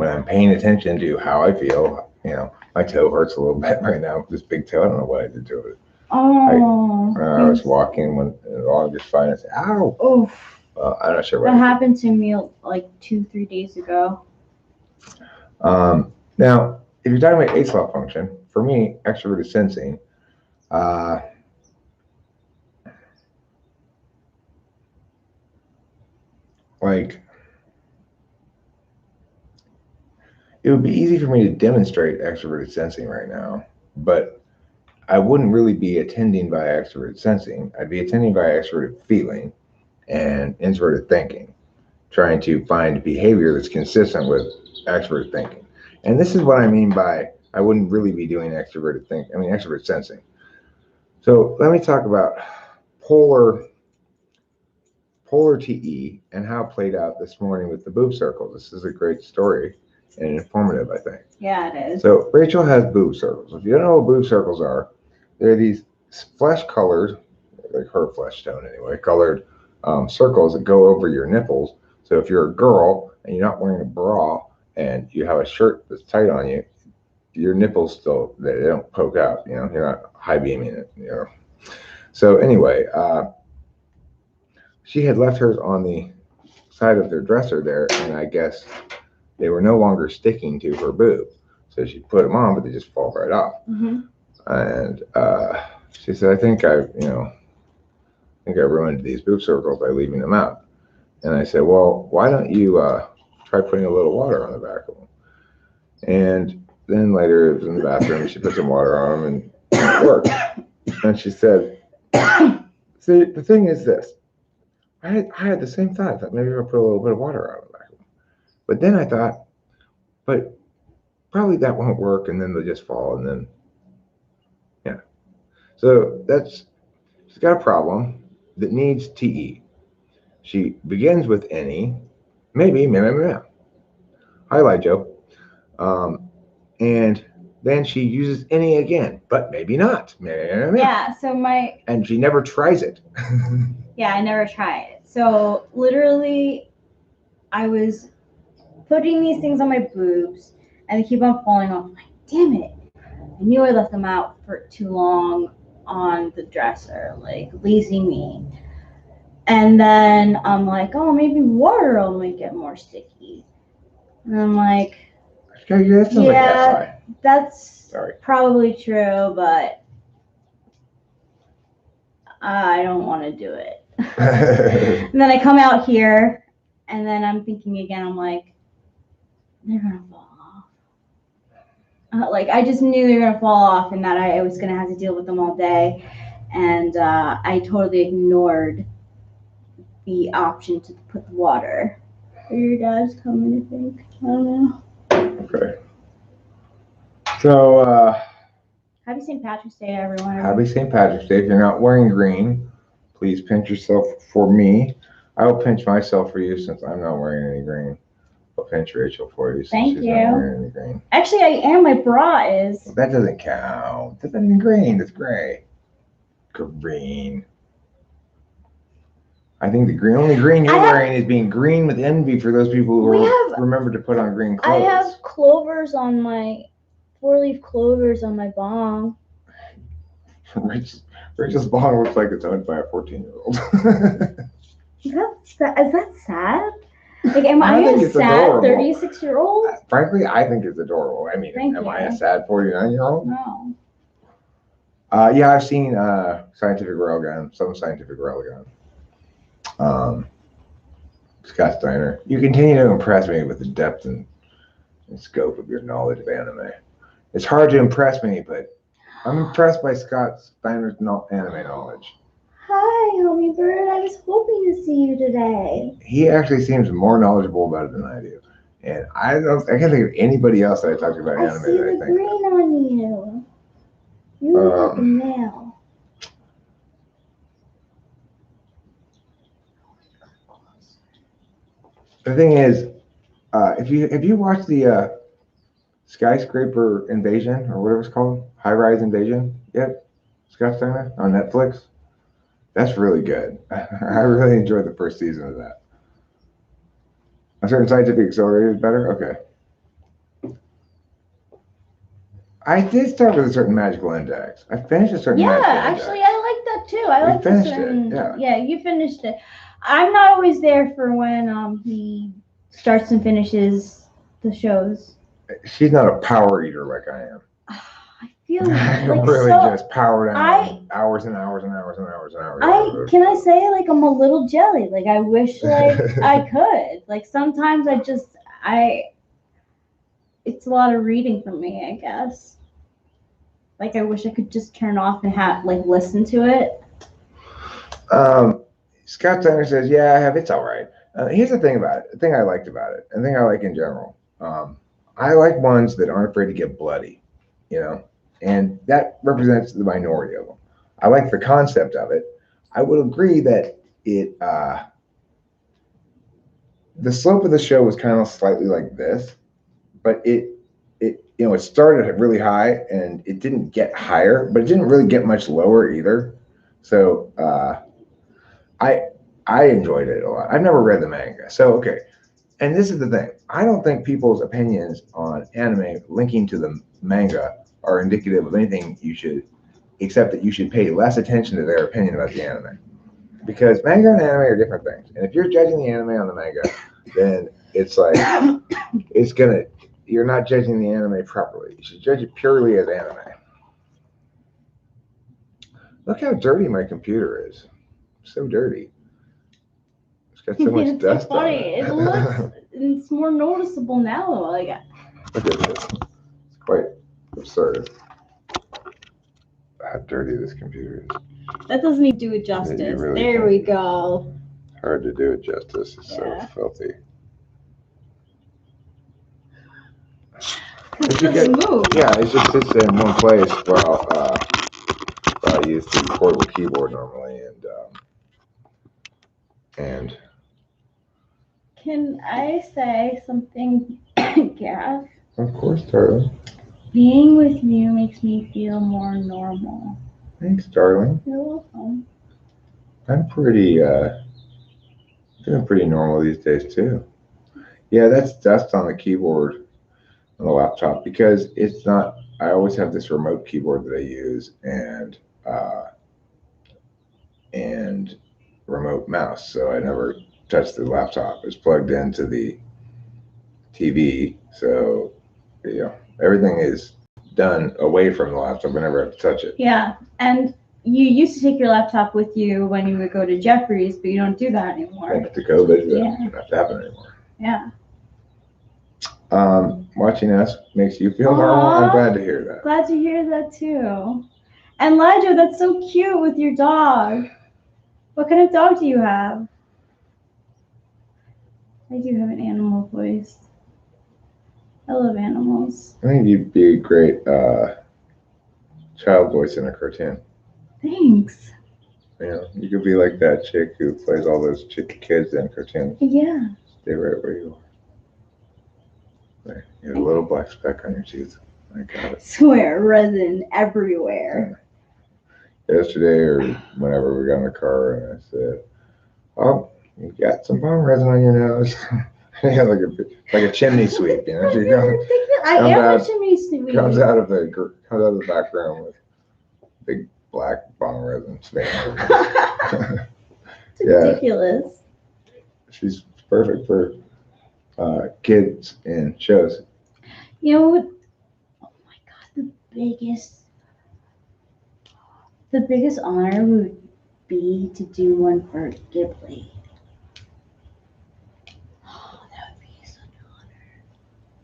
I'm paying attention to how I feel. You know, my toe hurts a little bit right now. This big toe. I don't know what I did to it. Oh. I was walking when I just fine. I said, "Ow!" Oh. I'm not sure what. That happened to me like 2-3 days ago. Now, if you're talking about 8th slot function, for me, extroverted sensing. Like, it would be easy for me to demonstrate extroverted sensing right now, but I wouldn't really be attending by extroverted sensing. I'd be attending by extroverted feeling and introverted thinking, trying to find behavior that's consistent with extroverted thinking. And this is what I mean by I wouldn't really be doing extroverted sensing. So let me talk about polar TE and how it played out this morning with the boob circles. This is a great story and informative, I think. Yeah, it is. So Rachel has boob circles. If you don't know what boob circles are, they're these flesh-colored, like her flesh tone anyway, colored circles that go over your nipples. So if you're a girl and you're not wearing a bra and you have a shirt that's tight on you, your nipples still, they don't poke out, you know, you're not high beaming it, you know. So anyway, she had left hers on the side of their dresser there, and I guess they were no longer sticking to her boob. So she put them on, but they just fall right off. Mm-hmm. And she said, I think I ruined these boob circles by leaving them out. And I said, well, why don't you try putting a little water on the back of them? And then later it was in the bathroom, she put some water on them and it worked. And she said, see, the thing is this. I had the same thought that maybe I'll put a little bit of water on the back of them. But then I thought, but probably that won't work, and then they'll just fall, and then, yeah. So she's got a problem that needs TE. She begins with NE, maybe, highlight Joe. And then she uses NE again, but maybe not. Yeah, and she never tries it. Yeah, I never tried it. So literally, I was putting these things on my boobs, and they keep on falling off. I'm like, damn it! I knew I left them out for too long on the dresser, like lazy me. And then I'm like, oh, maybe water will make it more sticky. And I'm like, yeah, that's probably true, but I don't want to do it. And then I come out here, and then I'm thinking again, I'm like, they're gonna fall off. Like, I just knew they were gonna fall off, and that I was gonna have to deal with them all day. And I totally ignored the option to put the water. Are your dad's coming, I think? I don't know. Okay. So, happy St. Patrick's Day, everyone. Happy St. Patrick's Day. If you're not wearing green, please pinch yourself for me. I will pinch myself for you since I'm not wearing any green. I'll pinch Rachel for you. Thank she's you. Not wearing any green. Actually, I am. My bra is. That doesn't count. That's not even green. That's gray. Green. I think the only green you're wearing is being green with envy for those people who remember to put on green clothes. I have clovers on my 4-leaf clovers on my bong. Rachel's bong looks like it's owned by a 14-year-old. Is that sad? Like, am I a sad 36-year-old? Frankly, I think it's adorable. I mean, am I a sad 49-year-old? No. Yeah, I've seen scientific railgun, some scientific railgun. Scott Steiner, you continue to impress me with the depth and scope of your knowledge of anime. It's hard to impress me, but I'm impressed by Scott Steiner's anime knowledge. Hi, Hummingbird. I was hoping to see you today. He actually seems more knowledgeable about it than I do. And I can't think of anybody else that I talked about anime. I see the green on you. You look like a male. The thing is, if you watch the skyscraper invasion or whatever it's called, high-rise invasion yet, Scott Steiner on Netflix, that's really good. I really enjoyed the first season of that. A certain scientific accelerator is better? Okay. I did start with a certain magical index. I finished a certain magical index. Yeah, actually, I like that too. I like finished it. Yeah, you finished it. I'm not always there for when he starts and finishes the shows. She's not a power eater like I am. I feel like really just power down hours and hours and hours and hours and hours. Can I say like I'm a little jelly? Like I wish like I could. Like sometimes it's a lot of reading for me, I guess. Like I wish I could just turn off and listen to it. Scott Steiner says, yeah, I have. It's all right. Here's the thing about it. The thing I liked about it, and the thing I like in general. I like ones that aren't afraid to get bloody, and that represents the minority of them. I like the concept of it. I would agree that the slope of the show was kind of slightly like this, but it started really high and it didn't get higher, but it didn't really get much lower either. So I enjoyed it a lot. I've never read the manga, so okay. And this is the thing. I don't think people's opinions on anime linking to the manga are indicative of anything except that you should pay less attention to their opinion about the anime. Because manga and anime are different things. And if you're judging the anime on the manga, then it's like, you're not judging the anime properly. You should judge it purely as anime. Look how dirty my computer is. So dirty. Got so much dust so funny. It's more noticeable now. Like, look at this. It's quite absurd how dirty this computer is. That doesn't even do it justice. Really there we go. Hard to do it justice. It's so filthy. It just moves. Yeah, it just sits in one place while I use the portable keyboard normally, and. Can I say something, Gav? Of course, darling. Being with you makes me feel more normal. Thanks, darling. You're welcome. I'm doing pretty normal these days too. Yeah, that's dust on the keyboard on the laptop because it's not. I always have this remote keyboard that I use and remote mouse, so I never touch the laptop. It's plugged into the TV, so everything is done away from the laptop. I never have to touch it. Yeah, and you used to take your laptop with you when you would go to Jeffrey's, but you don't do that anymore. Thanks to COVID, that doesn't have to happen anymore. Yeah. Watching us makes you feel normal. I'm glad to hear that. Glad to hear that too. And Elijah, that's so cute with your dog. What kind of dog do you have? I do have an animal voice. I love animals. I think you'd be a great child voice in a cartoon. Thanks. You could be like that chick who plays all those kids in cartoons. Yeah. Stay right where you There, you have a little black speck on your tooth. I got it. Swear, resin everywhere. Yesterday or whenever we got in the car, and I said, "Oh, you got some bomb resin on your nose." Yeah, like a chimney sweep, you know. She I comes am out- a chimney sweep. comes out of the background with big black bomb resin smear. It's Yeah. ridiculous. She's perfect for kids and shows. You know what? Oh my god, the biggest honor would be to do one for Ghibli. Oh, that would be such an honor.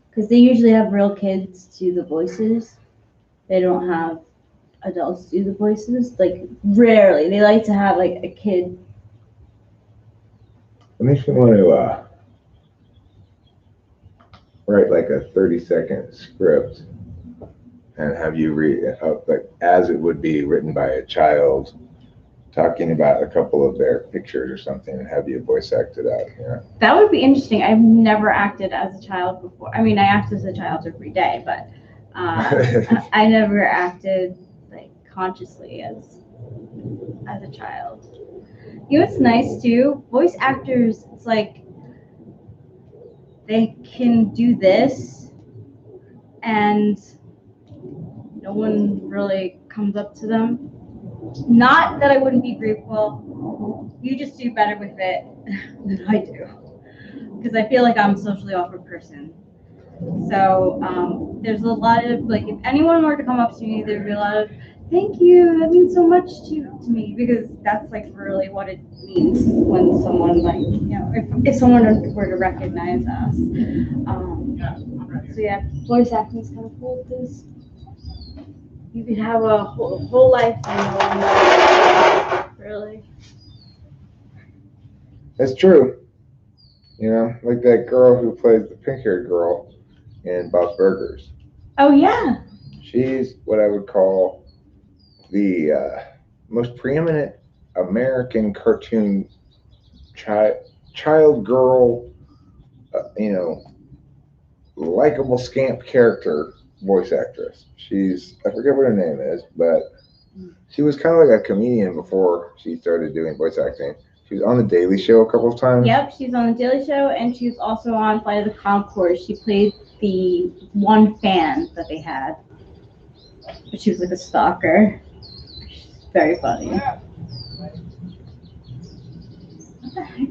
Because they usually have real kids do the voices. They don't have adults do the voices. Like rarely. They like to have like a kid. It makes me want to write like a 30-second script and have you read it like as it would be written by a child talking about a couple of their pictures or something and have you voice act it out, you know? That would be interesting. I've never acted as a child before. I mean, I act as a child every day, but I never acted like consciously as a child. You know what's nice too? Voice actors, it's like they can do this and no one really comes up to them. Not that I wouldn't be grateful. You just do better with it than I do. Because I feel like I'm a socially awkward person. So there's a lot of, like, if anyone were to come up to me, there'd be a lot of, thank you, that means so much to me. Because that's, like, really what it means when someone, like, you know, if someone were to recognize us. So, yeah, voice acting is kind of cool because you could have a whole life and no one knows, really. It's true. You know, like that girl who plays the pink-haired girl in Bob's Burgers. Oh, yeah. She's what I would call the most preeminent American cartoon child girl, you know, likable scamp character voice actress. I forget what her name is, but she was kind of like a comedian before she started doing voice acting. She was on the Daily Show a couple of times. Yep, she's on the Daily Show, and she was also on Flight of the Conchords. She played the one fan that they had, but she was like a stalker. Very funny. What the heck?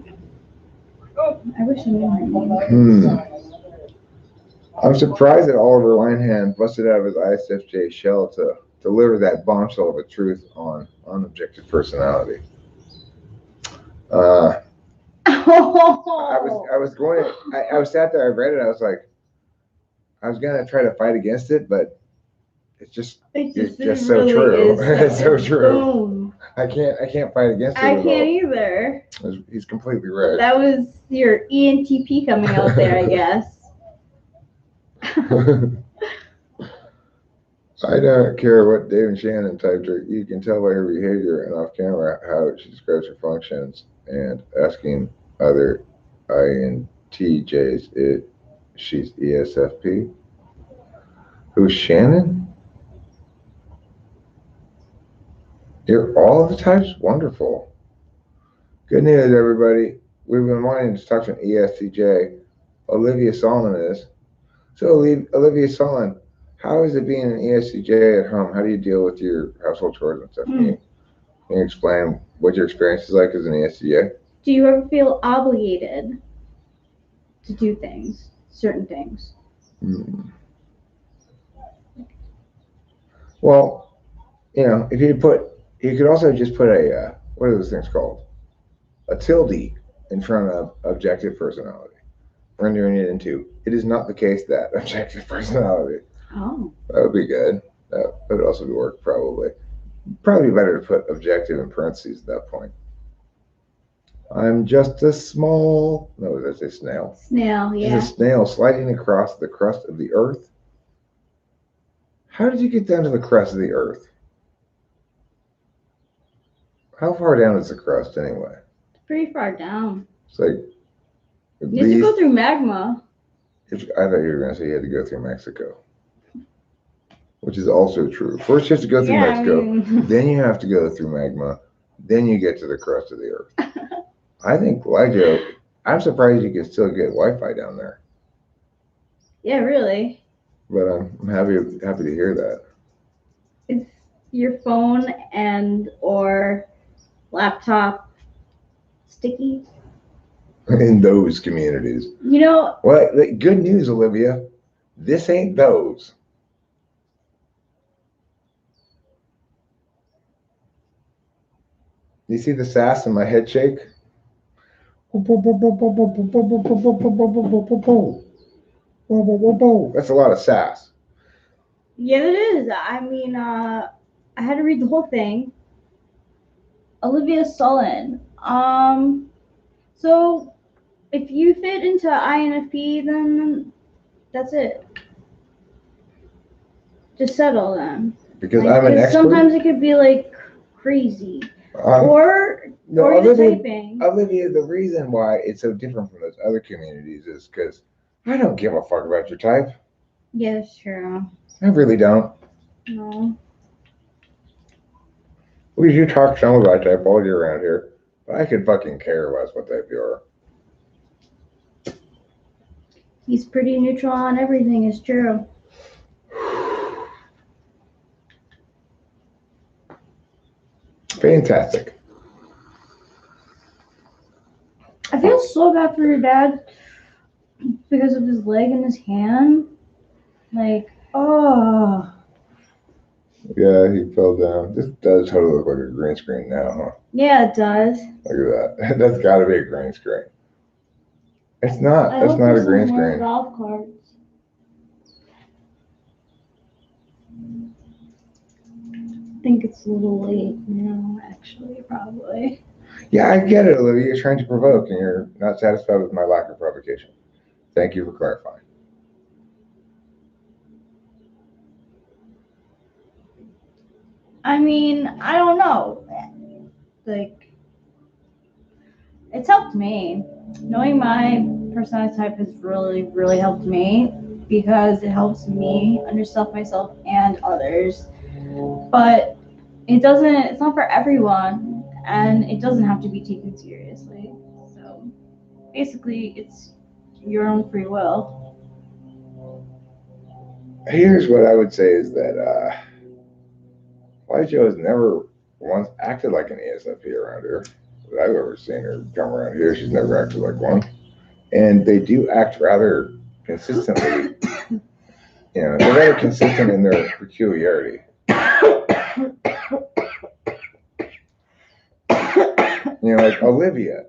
Oh, I wish I knew her name. I'm surprised that Oliver Linehan busted out of his ISFJ shell to deliver that bombshell of a truth on objective personality. I was sat there, I read it, I was like, I was gonna try to fight against it, but it's just so really true. Is It's so true. Boom. I can't fight against it. I can't either. He's completely right. That was your ENTP coming out there, I guess. I don't care what Dave and Shannon typed her. You can tell by her behavior and off camera how she describes her functions. And asking other INTJs, she's ESFP. Who's Shannon? You're all of the types? Wonderful. Good news, everybody. We've been wanting to talk to an ESTJ. Olivia Solon is. So, Olivia Solon, how is it being an ESTJ at home? How do you deal with your household chores and stuff? Can you explain what your experience is like as an ESTJ? Do you ever feel obligated to do things, certain things? Well, you know, you could also just put what are those things called? A tilde in front of objective personality, rendering it into, it is not the case that objective personality. Oh. That would be good. That would also work probably. Probably better to put objective in parentheses at that point. I'm just a small, no, that's a snail. Snail, yeah. It's a snail sliding across the crust of the earth. How did you get down to the crust of the earth? How far down is the crust anyway? It's pretty far down. It's like You have to go through magma. I thought you were going to say you had to go through Mexico, which is also true. First, you have to go through Yeah, Mexico, I mean, then you have to go through magma, then you get to the crust of the earth. I think Lijo, I'm surprised you can still get Wi-Fi down there, yeah, really. but I'm happy to hear that. It's your phone and or laptop sticky. In those communities. You know, Well, good news, Olivia. This ain't those. You see the sass in my head shake? That's a lot of sass. yeah, it is. I mean, I had to read the whole thing. Olivia Sullen. So if you fit into INFP, then that's it. Just settle then. Because Like, I'm an 'cause expert. sometimes it could be like crazy, or No, or you're Olivia, typing. Olivia, the reason why it's so different from those other communities is because I don't give a fuck about your type. Yeah, that's true. I really don't. No. We do talk some about type all year around here, but I could fucking care less what type you are. He's pretty neutral on everything, it's true. Fantastic. I feel so bad for your dad because of his leg and his hand. Like, oh. Yeah, he fell down. This does totally look like a green screen now, huh? Yeah, it does. Look at that. That's got to be a green screen. It's not. I That's hope not a there's green some more screen. golf carts. I think it's a little late now, actually, probably. Yeah, I get it, Olivia. You're trying to provoke, and you're not satisfied with my lack of provocation. Thank you for clarifying. I mean, I don't know. Like, it's helped me. Knowing my personality type has really, really helped me because it helps me understand myself and others. But it's not for everyone, and it doesn't have to be taken seriously. So basically, it's your own free will. Here's what I would say is that Joe has never once acted like an ESFP around here that I've ever seen her come around here. She's never acted like one. And they do act rather consistently. They're rather consistent in their peculiarity. Like Olivia,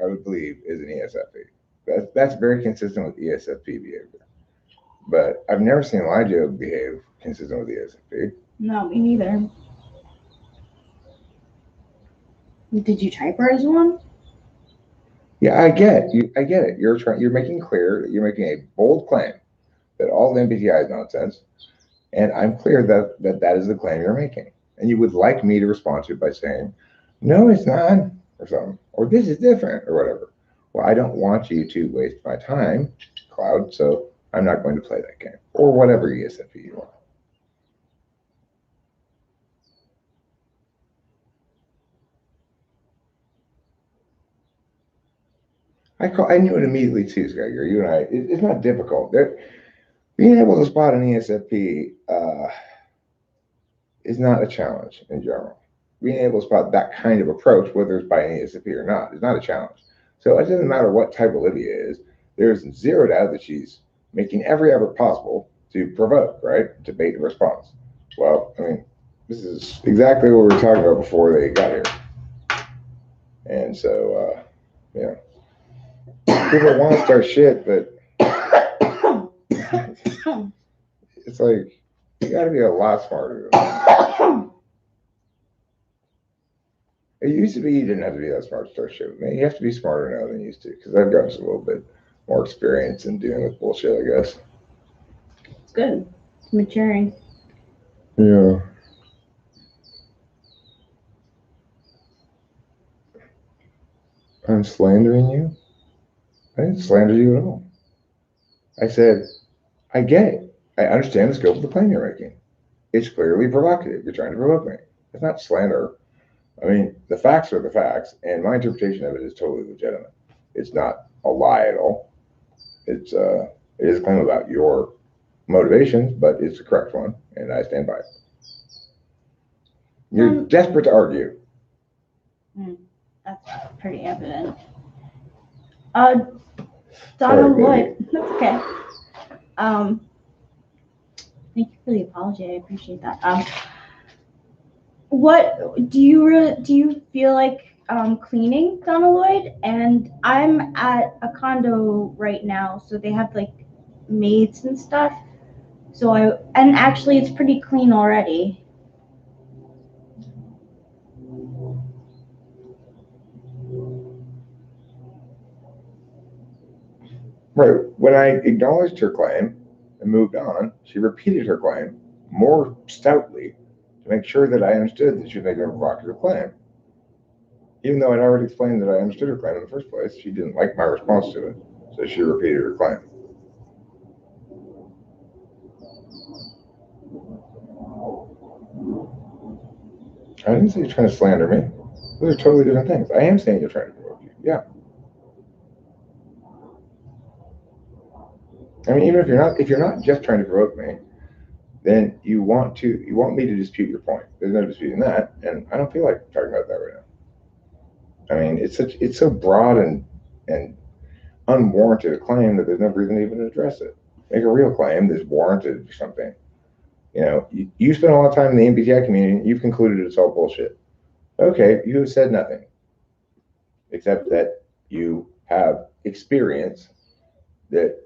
I would believe, is an ESFP. That's very consistent with ESFP behavior. But I've never seen Elijah behave consistent with ESFP. No, me neither. Did you type her as one? Yeah, I get you. I get it. You're making clear. You're making a bold claim that all MBTI is nonsense, and I'm clear that is the claim you're making. And you would like me to respond to it by saying, "No, it's not," or something, or "This is different," or whatever. Well, I don't want you to waste my time, Cloud. So I'm not going to play that game, or whatever ESFP you are. I knew it immediately too, Skyger. You and I, it's not difficult. Being able to spot an ESFP is not a challenge in general. Being able to spot that kind of approach, whether it's by an ESFP or not, is not a challenge. So it doesn't matter what type Olivia is. There's zero doubt that she's making every effort possible to provoke, right? To bait a response. Well, I mean, this is exactly what we were talking about before they got here. And so, people want to start shit, but it's like you got to be a lot smarter than that. It used to be you didn't have to be that smart to start shit with me. You have to be smarter now than you used to because I've gotten a little bit more experience in dealing with bullshit, I guess. It's good. It's maturing. Yeah. I'm slandering you? I didn't slander you at all. I said, I get it. I understand the scope of the claim you're making. It's clearly provocative. You're trying to provoke me. It's not slander. I mean, the facts are the facts, and my interpretation of it is totally legitimate. It's not a lie at all. It is a claim about your motivations, but it's the correct one, and I stand by it. You're desperate to argue. That's pretty evident. Donald Lloyd, that's okay. Thank you for the apology. I appreciate that. What do you feel like cleaning, Donald Lloyd? And I'm at a condo right now, so they have like maids and stuff. So and actually it's pretty clean already. Right. When I acknowledged her claim and moved on, she repeated her claim more stoutly to make sure that I understood that she was making a provocative claim. Even though I'd already explained that I understood her claim in the first place, she didn't like my response to it, so she repeated her claim. I didn't say you're trying to slander me. Those are totally different things. I am saying you're trying to provoke you. Yeah. I mean, even if you're not just trying to provoke me, then you want me to dispute your point. There's no disputing that, and I don't feel like talking about that right now. I mean, it's so broad and unwarranted a claim that there's no reason to even address it. Make a real claim that's warranted or something. You know, you spend a lot of time in the MBTI community, you've concluded it's all bullshit. Okay, you have said nothing, except that you have experience that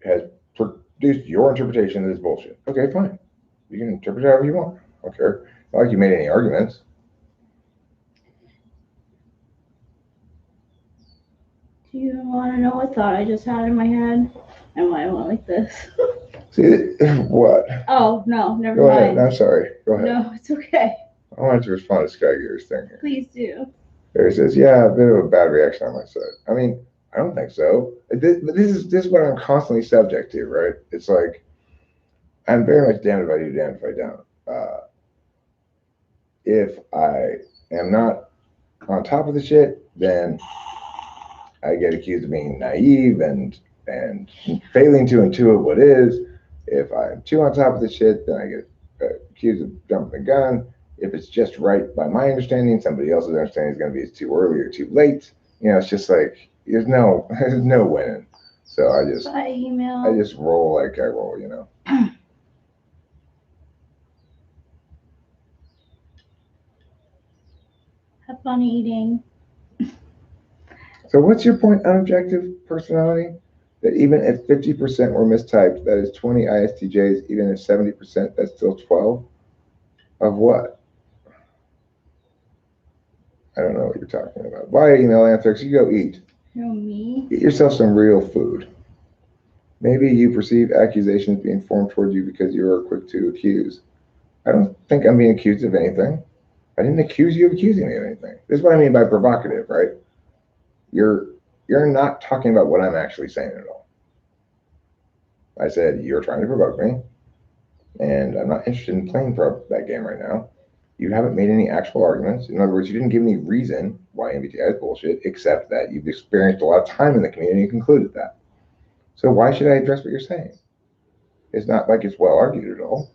has produced your interpretation that is bullshit. Okay, fine. You can interpret it however you want. I don't care. Not like you made any arguments. Do you want to know what thought I just had in my head and why I went like this? See, what? Oh, no, never Go mind. ahead. I'm sorry. Go ahead. No, it's okay. I wanted to respond to Sky Gear's thing here. Please do. Barry says, yeah, a bit of a bad reaction on my side. I mean, I don't think so. This is what I'm constantly subject to, right? It's like, I'm very much damned if I do, damned if I don't. If I am not on top of the shit, then I get accused of being naive and failing to intuit what is. If I'm too on top of the shit, then I get accused of jumping the gun. If it's just right by my understanding, somebody else's understanding is going to be too early or too late. You know, it's just like there's no winning. So I just roll like I roll, you know. Have fun eating. So what's your point on objective personality? That even if 50% were mistyped, that is 20 ISTJs, even if 70%, that's still 12? Of what? I don't know what you're talking about. Via email, Anthrax, you go eat. Who, me? Get yourself some real food. Maybe you perceive accusations being formed toward you because you are quick to accuse. I don't think I'm being accused of anything. I didn't accuse you of accusing me of anything. This is what I mean by provocative, right? You're not talking about what I'm actually saying at all. I said, you're trying to provoke me, and I'm not interested in playing that game right now. You haven't made any actual arguments. In other words, you didn't give me reason why MBTI is bullshit, except that you've experienced a lot of time in the community and concluded that. So why should I address what you're saying? It's not like it's well argued at all.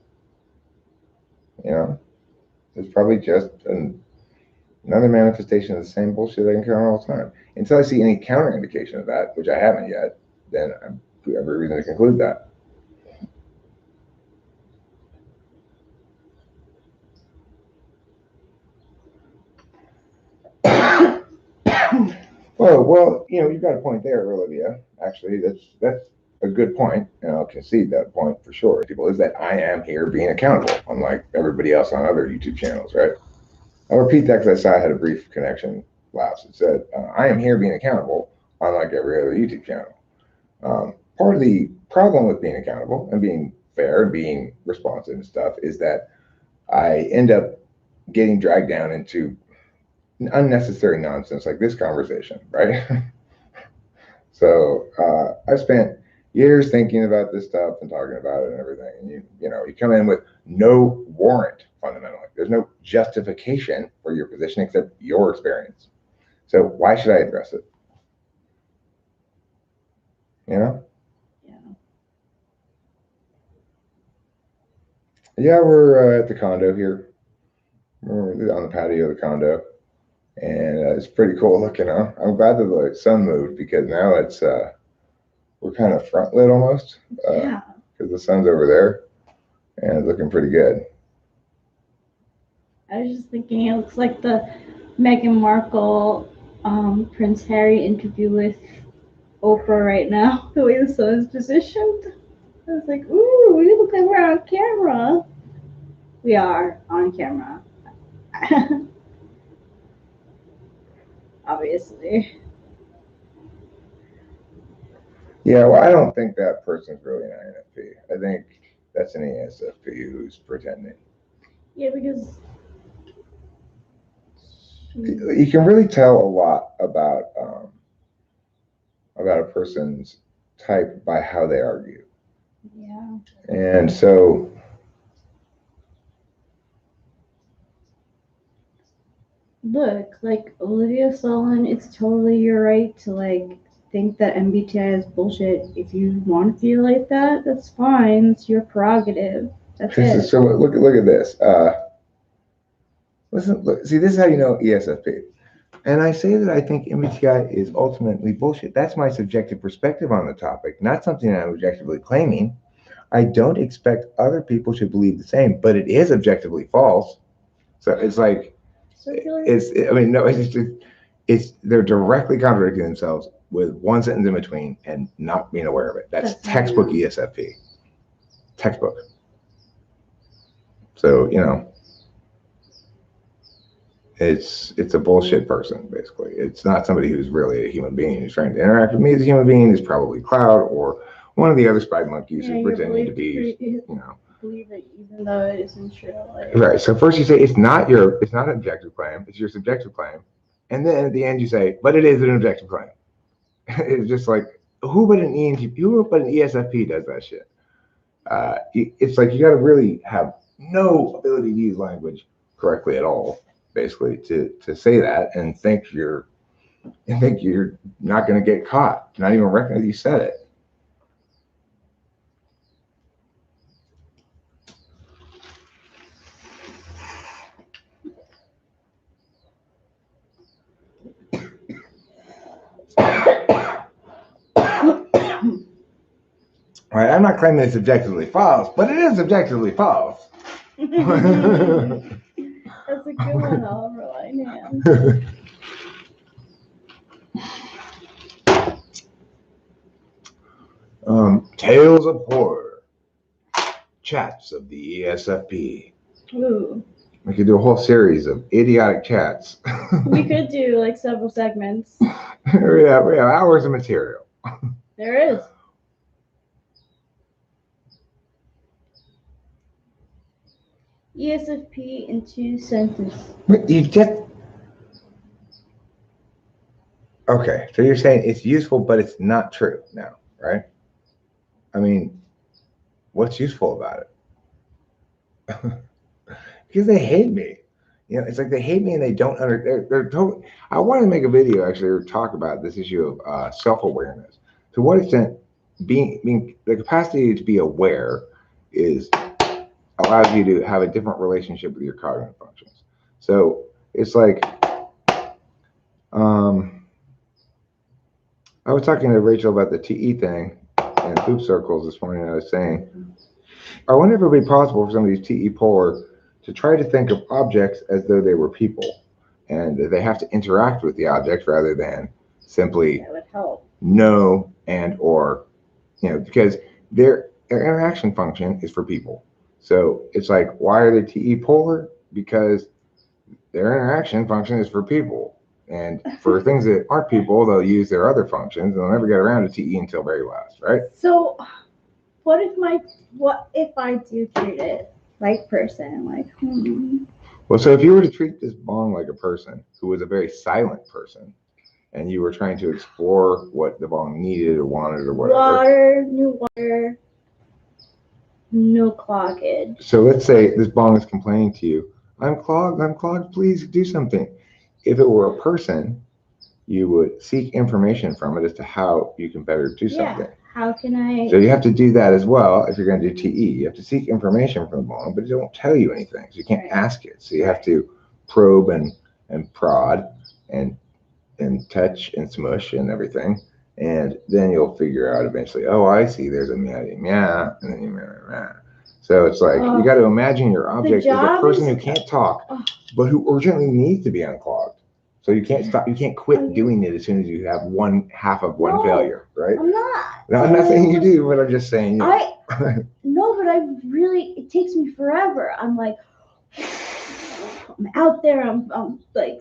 You know, it's probably just another manifestation of the same bullshit I encounter all the time. Until I see any counter indication of that, which I haven't yet, then I have every reason to conclude that. Well, you know, you've got a point there, Olivia. Actually, that's a good point, and I'll concede that point for sure. People is that I am here being accountable, unlike everybody else on other YouTube channels, right? I'll repeat that because I saw I had a brief connection lapse. It said, I am here being accountable, unlike every other YouTube channel. Part of the problem with being accountable and being fair and being responsive and stuff is that I end up getting dragged down into unnecessary nonsense like this conversation, right? So I spent years thinking about this stuff and talking about it and everything. And you come in with no warrant fundamentally. There's no justification for your position except your experience. So why should I address it? Yeah. Yeah, we're at the condo here. We're on the patio of the condo, and it's pretty cool looking. Huh? I'm glad that the sun moved because now it's we're kind of front lit almost. Yeah. Because the sun's over there, and it's looking pretty good. I was just thinking, it looks like the Meghan Markle, Prince Harry interview with Oprah right now. The way the sun is positioned. I was like, ooh, we look like we're on camera. We are on camera. Obviously. Yeah, well, I don't think that person's really an INFP. I think that's an ESFP who's pretending. Yeah, because You can really tell a lot about a person's type by how they argue. yeah. And so, Look, like Olivia Sullivan, it's totally your right to like think that MBTI is bullshit. If you want to feel like that, that's fine. It's your prerogative. That's it. so look at this. Listen, look, see, this is how you know ESFP. And I say that I think MBTI is ultimately bullshit. That's my subjective perspective on the topic, not something I'm objectively claiming. I don't expect other people to believe the same, but it is objectively false. So it's like, I mean, no, it's they're directly contradicting themselves with one sentence in between and not being aware of it. That's textbook ESFP. Textbook. So, it's a bullshit person, basically. It's not somebody who's really a human being who's trying to interact with me as a human being. It's probably Cloud or one of the other spy monkeys who's pretending to be, believe it even though it isn't true. Like. Right. So first you say it's not an objective claim, it's your subjective claim. And then at the end you say, but it is an objective claim. It's just like, who but an ESFP does that shit? It's like you got to really have no ability to use language correctly at all, basically, to say that and think you're not going to get caught, not even recognize you said it. All right, I'm not claiming it's objectively false, but it is objectively false. That's a good one, Oliver Linehan. Tales of horror. Chats of the ESFP. Ooh. We could do a whole series of idiotic chats. We could do like several segments. we have hours of material. There is. ESFP in 2 sentences. You just... Okay, so you're saying it's useful, but it's not true now, right? I mean, what's useful about it? Because they hate me. It's like they hate me and they don't they're totally... I want to make a video actually or talk about this issue of self-awareness. To what extent being the capacity to be aware allows you to have a different relationship with your cognitive functions. So it's like, I was talking to Rachel about the TE thing and poop circles this morning. I was saying, I wonder if it would be possible for some of these TE polar to try to think of objects as though they were people, and they have to interact with the objects rather than simply know and or, because their interaction function is for people. So it's like, why are they TE polar? Because their interaction function is for people. And for things that aren't people, they'll use their other functions and they'll never get around to TE until very last, right? So what if I do treat it like person? Like, Well, so if you were to treat this bong like a person who was a very silent person, and you were trying to explore what the bong needed or wanted or whatever. Water, no cloggage. So let's say this bong is complaining to you, I'm clogged, please do something. If it were a person, you would seek information from it as to how you can better do something. How can I? So you have to do that as well if you're going to do TE. You have to seek information from the bong, but it won't tell you anything. So you can't ask it. So you have to probe and prod and touch and smush and everything. And then you'll figure out eventually, oh, I see, there's a meow, meow, and then you meow, meow. So it's like you got to imagine your object as a person who can't talk, but who urgently needs to be unclogged. So you can't stop. You can't quit doing it as soon as you have half of one failure, right? I'm not. No, I'm not saying you do, but I'm just saying. No, but it takes me forever. I'm like, I'm out there. I'm like,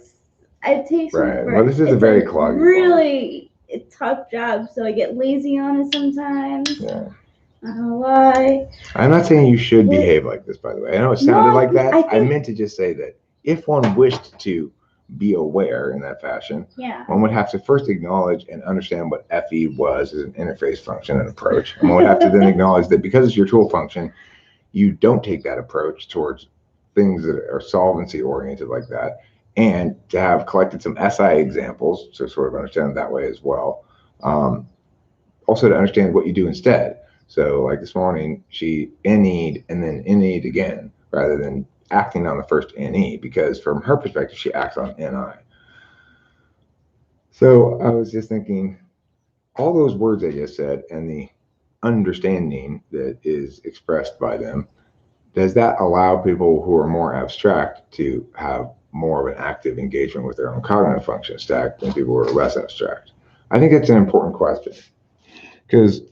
it takes me forever. Well, this is a very cloggy. Really tough job, so I get lazy on it sometimes. Yeah. I don't know why. I'm not saying you should behave like this, by the way. I know it sounded like that. I meant to just say that if one wished to be aware in that fashion, one would have to first acknowledge and understand what FE was as an interface function and approach. And one would have to then acknowledge that because it's your tool function, you don't take that approach towards things that are solvency oriented like that. And to have collected some SI examples to sort of understand it that way as well. Also to understand what you do instead. So like this morning, she NE'd and then NE'd again, rather than acting on the first NE, because from her perspective, she acts on NI. So I was just thinking, all those words I just said and the understanding that is expressed by them, does that allow people who are more abstract to have more of an active engagement with their own cognitive function stack than people who are less abstract? I think that's an important question, because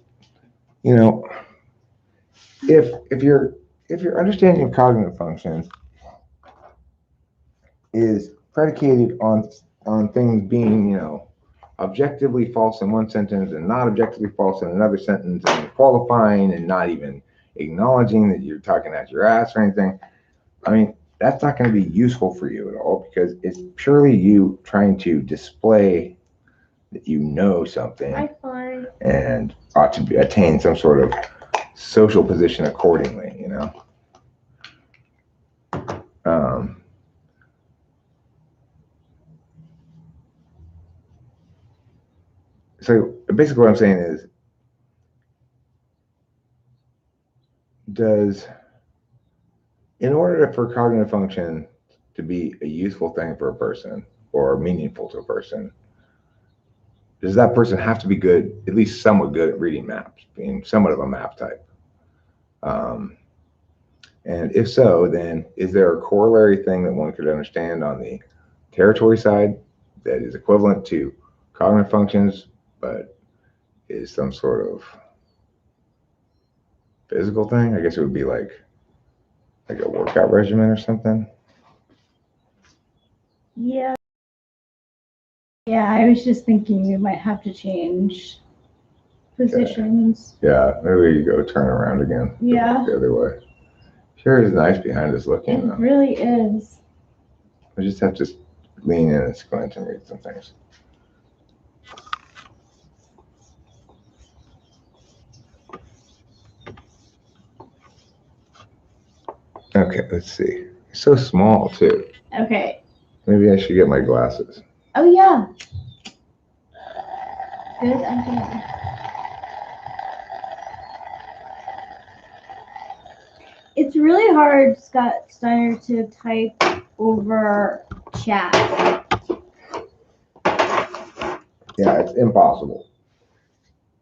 you know, if your understanding of cognitive functions is predicated on things being, you know, objectively false in one sentence and not objectively false in another sentence, and qualifying and not even acknowledging that you're talking at your ass or anything, I mean, that's not going to be useful for you at all, because it's purely you trying to display that you know something and ought to attain some sort of social position accordingly, you know. So basically what I'm saying is, in order for cognitive function to be a useful thing for a person or meaningful to a person, does that person have to be good, at least somewhat good at reading maps, being somewhat of a map type? And if so, then is there a corollary thing that one could understand on the territory side that is equivalent to cognitive functions, but is some sort of physical thing? I guess it would be like a workout regimen or something. Yeah, I was just thinking we might have to change positions. Okay. Yeah, maybe you go turn around again. Yeah. The other way. Sure is nice behind us looking. It really is. We just have to lean in and squint and read some things. Okay, let's see. It's so small too. Okay. Maybe I should get my glasses. Oh yeah. Good idea. It's really hard, Scott Steiner, to type over chat. Yeah, it's impossible.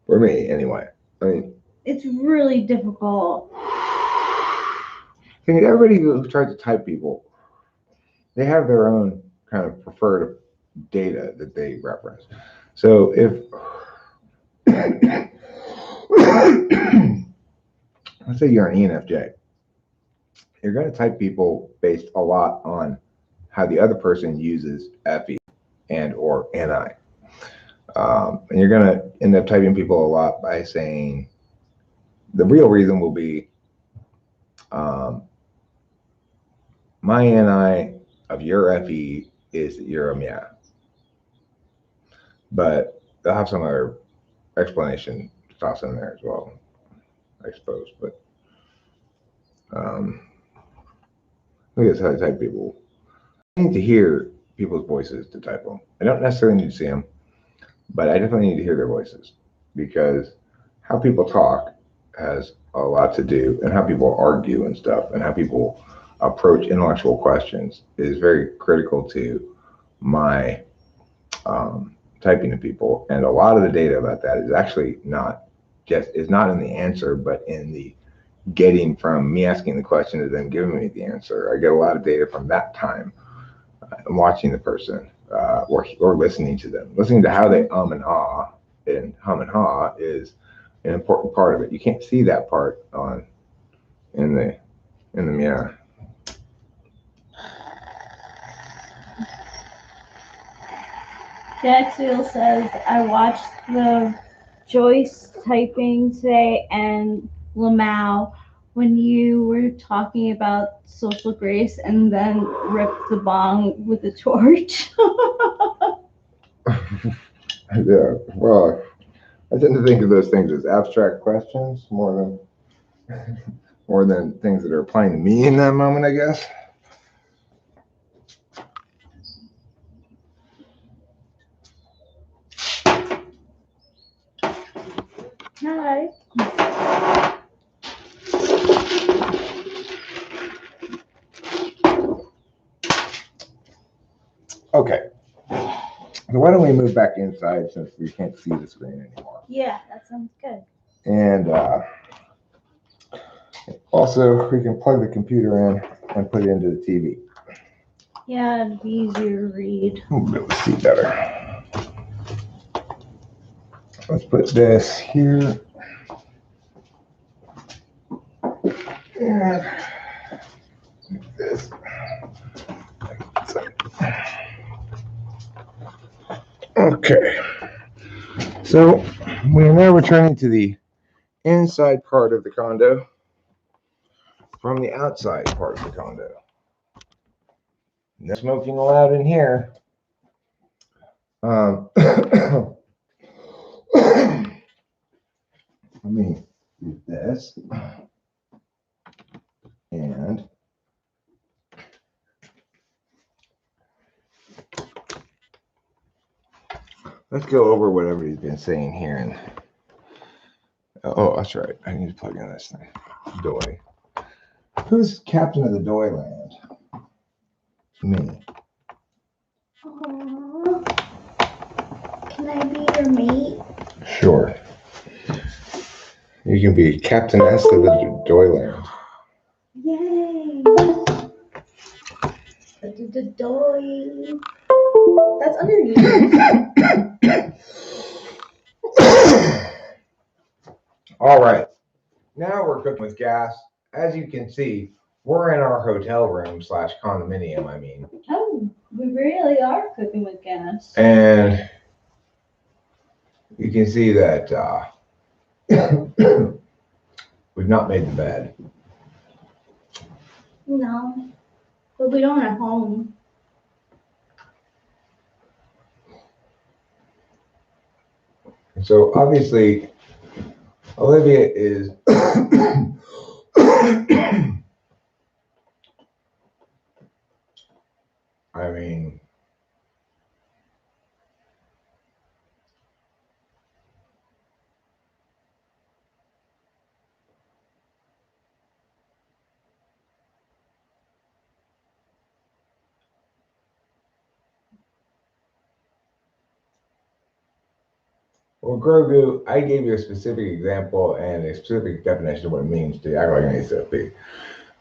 For me, anyway. I mean, it's really difficult. I mean, everybody who tries to type people, they have their own kind of preferred data that they reference. So if let's say you're an ENFJ, you're going to type people based a lot on how the other person uses FE and or NI. And you're going to end up typing people a lot by saying, the real reason will be my NI of your FE is that you're a meow. but they'll have some other explanation to toss in there as well, I suppose. But I guess how to type people. I need to hear people's voices to type them. I don't necessarily need to see them, but I definitely need to hear their voices, because how people talk has a lot to do, and how people argue and stuff, and how people approach intellectual questions is very critical to my typing to people. And a lot of the data about that is actually not in the answer, but in the getting from me asking the question to them giving me the answer. I get a lot of data from that time, watching the person, or listening to them, listening to how they and ah, and hum and ha is an important part of it. You can't see that part in the mirror. Jaxiel says, I watched the Joyce typing today and Lamau when you were talking about social grace and then ripped the bong with a torch. Yeah, well, I tend to think of those things as abstract questions more than things that are applying to me in that moment, I guess. Hi. Okay. So why don't we move back inside, since we can't see the screen anymore? Yeah, that sounds good. And also, we can plug the computer in and put it into the TV. Yeah, it'd be easier to read. We'll be able to see better. Let's put this here. And this. Okay. So we are now returning to the inside part of the condo from the outside part of the condo. No smoking allowed in here. Let me do this. And let's go over what everybody's been saying here. And oh, that's right. I need to plug in this thing. Doy. Who's captain of the Doy land? Me. Aww. Can I be your mate? Sure. You can be captainess of the Doy land. Yay! The doy. That's under you. All right. Now we're cooking with gas. As you can see, we're in our hotel room / condominium, I mean. Oh, we really are cooking with gas. And you can see that we've not made the bed. No, but we don't at home. So obviously, Olivia is I mean, well, Grogu, I gave you a specific example and a specific definition of what it means to act like an ESFP.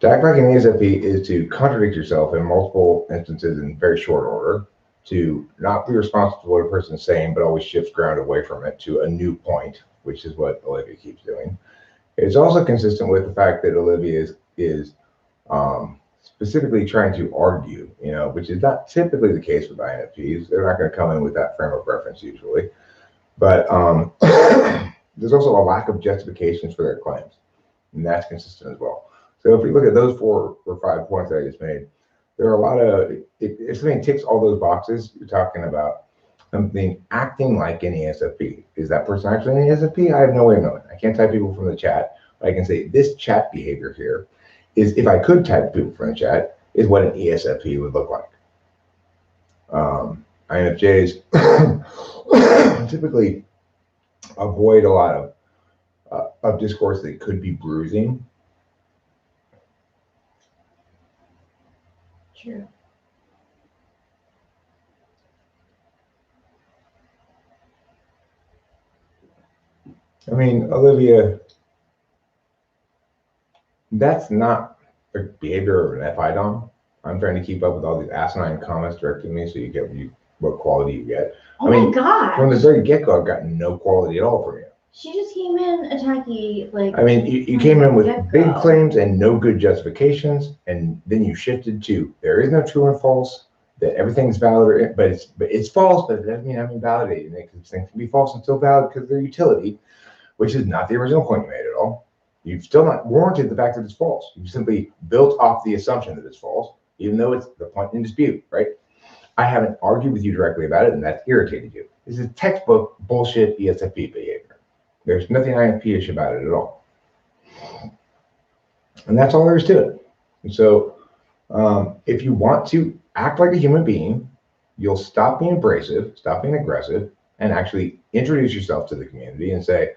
To act like an ESFP is to contradict yourself in multiple instances in very short order, to not be responsible for what a person is saying, but always shift ground away from it to a new point, which is what Olivia keeps doing. It's also consistent with the fact that Olivia is specifically trying to argue, which is not typically the case with INFPs. They're not going to come in with that frame of reference usually. But there's also a lack of justifications for their claims, and that's consistent as well. So if we look at those 4 or 5 points that I just made, there are a lot of, if something ticks all those boxes, you're talking about something acting like an ESFP. Is that person actually an ESFP? I have no way of knowing. I can't type people from the chat, but I can say this chat behavior here is, if I could type people from the chat, is what an ESFP would look like. INFJs typically avoid a lot of discourse that could be bruising. True. I mean, Olivia, that's not a behavior of an FI dom. I'm trying to keep up with all these asinine comments directing me so you get what quality you get. Oh I mean, my gosh. from the very get-go, I've gotten no quality at all from you. She just came in attacky, like. I mean, you came in with big claims and no good justifications, and then you shifted to there is no true and false, that everything's valid, but it's false, but it doesn't mean I'm invalidating it, because things can be false and still valid because of their utility, which is not the original point you made at all. You've still not warranted the fact that it's false. You've simply built off the assumption that it's false, even though it's the point in dispute, right? I haven't argued with you directly about it, and that's irritated you. This is textbook bullshit ESFP behavior. There's nothing INFP-ish about it at all. And that's all there is to it. And so if you want to act like a human being, you'll stop being abrasive, stop being aggressive, and actually introduce yourself to the community and say,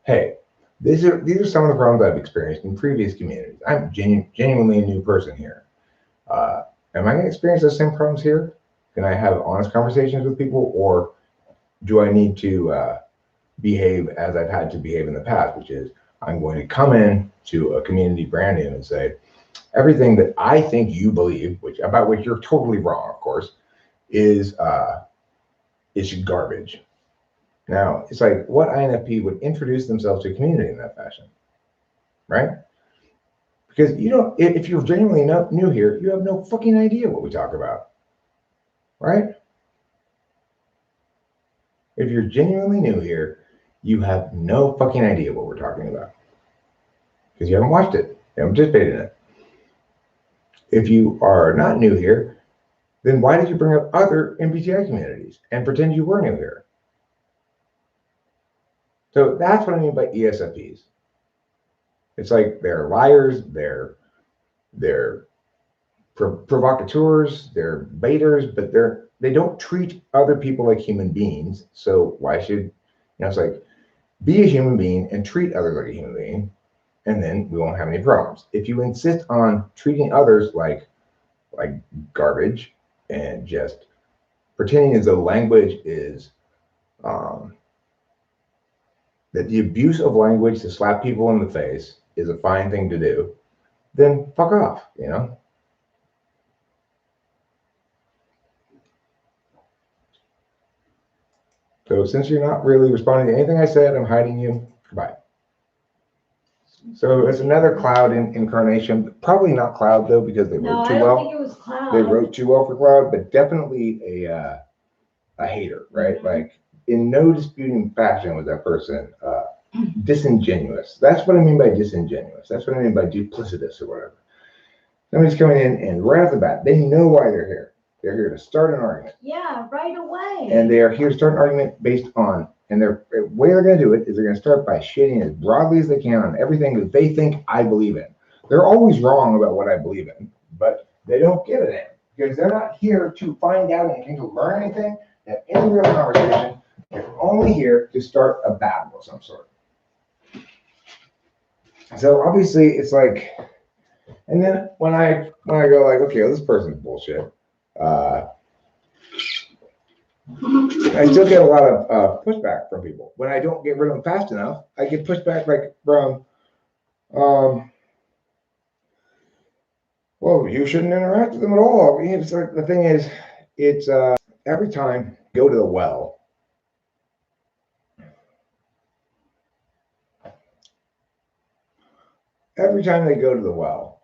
hey, these are some of the problems I've experienced in previous communities. I'm genuinely a new person here. Am I going to experience those same problems here? Can I have honest conversations with people, or do I need to behave as I've had to behave in the past, which is I'm going to come in to a community brand new and say, everything that I think you believe, about which you're totally wrong, of course, is garbage. Now, it's like, what INFP would introduce themselves to a community in that fashion, right? Because you don't, if you're genuinely new here, you have no fucking idea what we talk about, right? If you're genuinely new here, you have no fucking idea what we're talking about because you haven't watched it, you haven't participated in it. If you are not new here, then why did you bring up other MBTI communities and pretend you were new here? So that's what I mean by ESFPs. It's like they're liars, they're provocateurs, they're baiters, but they don't treat other people like human beings. So why should, it's like, be a human being and treat others like a human being, and then we won't have any problems. If you insist on treating others like garbage and just pretending as though language is that the abuse of language to slap people in the face is a fine thing to do, then fuck off, So since you're not really responding to anything I said, I'm hiding you. Goodbye. So it's another Cloud incarnation. Probably not Cloud though, because they wrote too well. No, I don't think it was Cloud. They wrote too well for Cloud, but definitely a hater, right? Mm-hmm. Like in no disputing fashion was that person disingenuous. That's what I mean by disingenuous. That's what I mean by duplicitous or whatever. Somebody's coming in and right off the bat, they know why they're here. They're here to start an argument. Yeah, right away. And they are here to start an argument based on, and the way they're going to do it is they're going to start by shitting as broadly as they can on everything that they think I believe in. They're always wrong about what I believe in, but they don't give a damn because they're not here to find out anything, to learn anything, to have any real conversation. They're only here to start a battle of some sort. So obviously it's like, and then when I go like, okay, well, this person's bullshit. I still get a lot of pushback from people. When I don't get rid of them fast enough, I get pushback like from, well, you shouldn't interact with them at all. It's like, the thing is, it's every time I go to the well, every time they go to the well,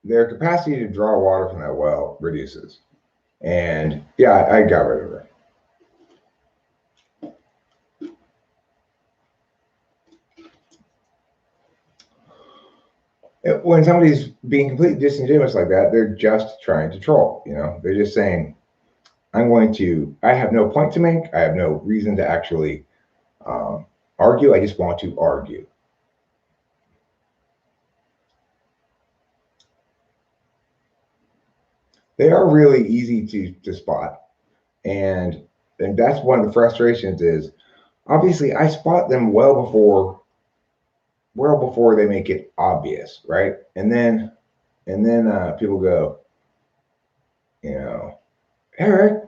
their capacity to draw water from that well reduces. And yeah, I got rid of her. When somebody's being completely disingenuous like that, they're just trying to troll, They're just saying, I have no point to make. I have no reason to actually argue. I just want to argue. They are really easy to spot. And that's one of the frustrations is obviously I spot them well before they make it obvious, right? And then people go, you know, Eric,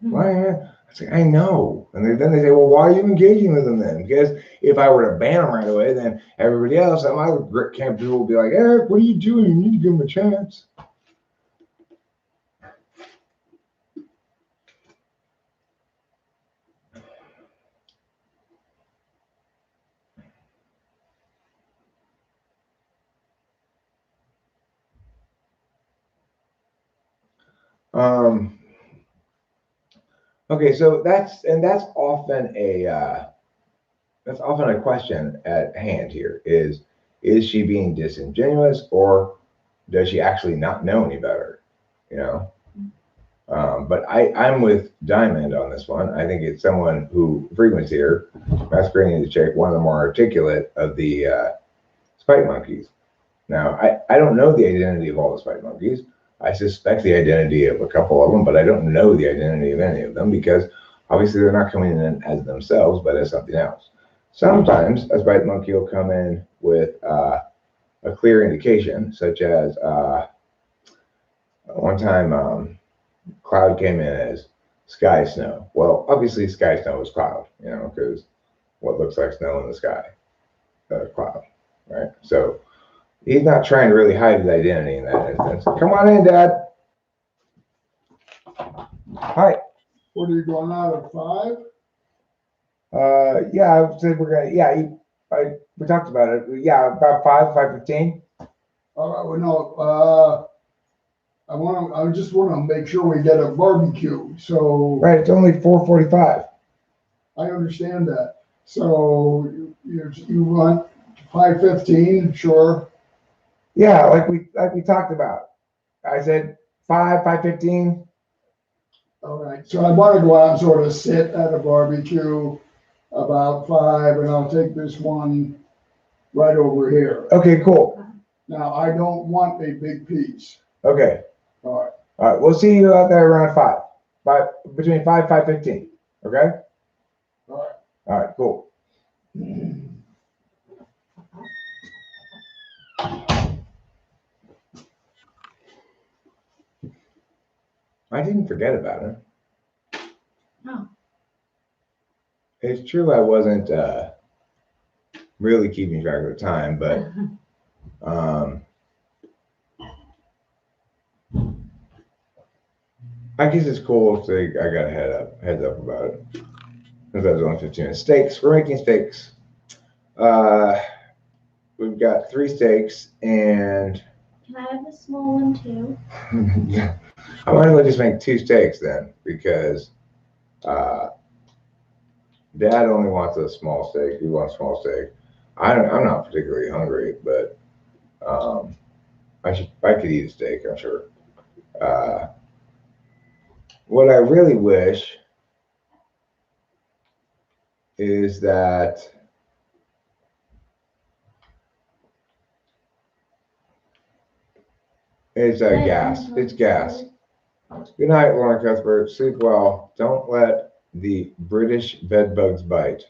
why? I say, I know. And then they say, well, why are you engaging with them then? Because if I were to ban them right away, then everybody else at my camp people will be like, Eric, what are you doing? You need to give them a chance. Okay, so that's often a question at hand here is she being disingenuous or does she actually not know any better? You know? But I'm with Diamond on this one. I think it's someone who frequency here, masquerading to check one of the more articulate of the spite monkeys. Now, I don't know the identity of all the spite monkeys. I suspect the identity of a couple of them, but I don't know the identity of any of them because obviously they're not coming in as themselves, but as something else. Sometimes a spite monkey will come in with a clear indication, such as one time Cloud came in as sky snow. Well, obviously sky snow is cloud, you know, because what looks like snow in the sky? Cloud, right? So he's not trying to really hide his identity in that instance. Come on in, Dad. Hi. What are you going out at 5? Yeah, I said we're gonna. Yeah, we talked about it. Yeah, about 5:15. All right. Well, no. I just want to make sure we get a barbecue. So Right. It's only 4:45. I understand that. So you want 5:15? Sure. Yeah, like we talked about. I said 5:15. All right. So I want to go out and sort of sit at a barbecue about 5, and I'll take this one right over here. Okay, cool. Now I don't want a big piece. Okay. All right. All right. We'll see you out there around 5. Between 5:15. Okay. All right. All right. Cool. I didn't forget about it. Oh. It's true I wasn't really keeping track of the time, but I guess it's cool if I got a heads up about it. Since I was only 15 minutes. Steaks. We're making steaks. We've got 3 steaks and Can I have a small one too? I might as well just make 2 steaks then because Dad only wants a small steak. He wants a small steak. I'm not particularly hungry, but I could eat a steak, I'm sure. What I really wish is that it's gas. It's gas. Good night, Lauren Cuthbert. Sleep well. Don't let the British bedbugs bite.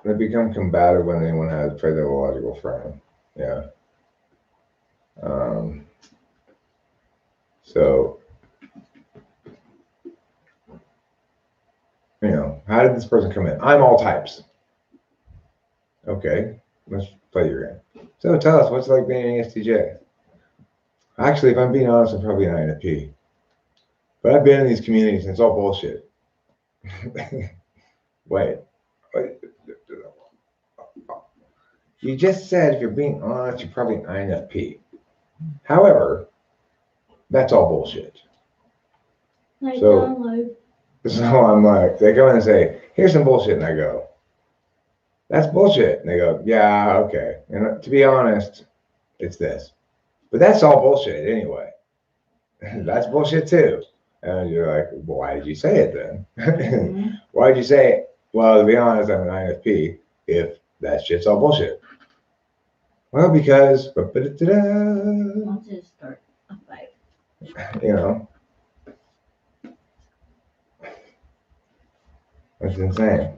They become combative when anyone has phraseological frame. Yeah. So, you know, how did this person come in? I'm all types. Okay, let's play your game. So tell us, what's it like being an ESTJ? Actually, if I'm being honest, I'm probably an INFP. But I've been in these communities and it's all bullshit. Wait. You just said if you're being honest, you're probably an INFP. However, that's all bullshit. Like So- download. So I'm like, they go in and say, here's some bullshit. And I go, that's bullshit. And they go, yeah, okay. And to be honest, it's this. But that's all bullshit anyway. That's bullshit too. And you're like, well, why did you say it then? Mhm. Why did you say it? Well, to be honest, I'm an INFP. If that shit's all bullshit. Well, because, I'll just start a fight. you know, that's insane.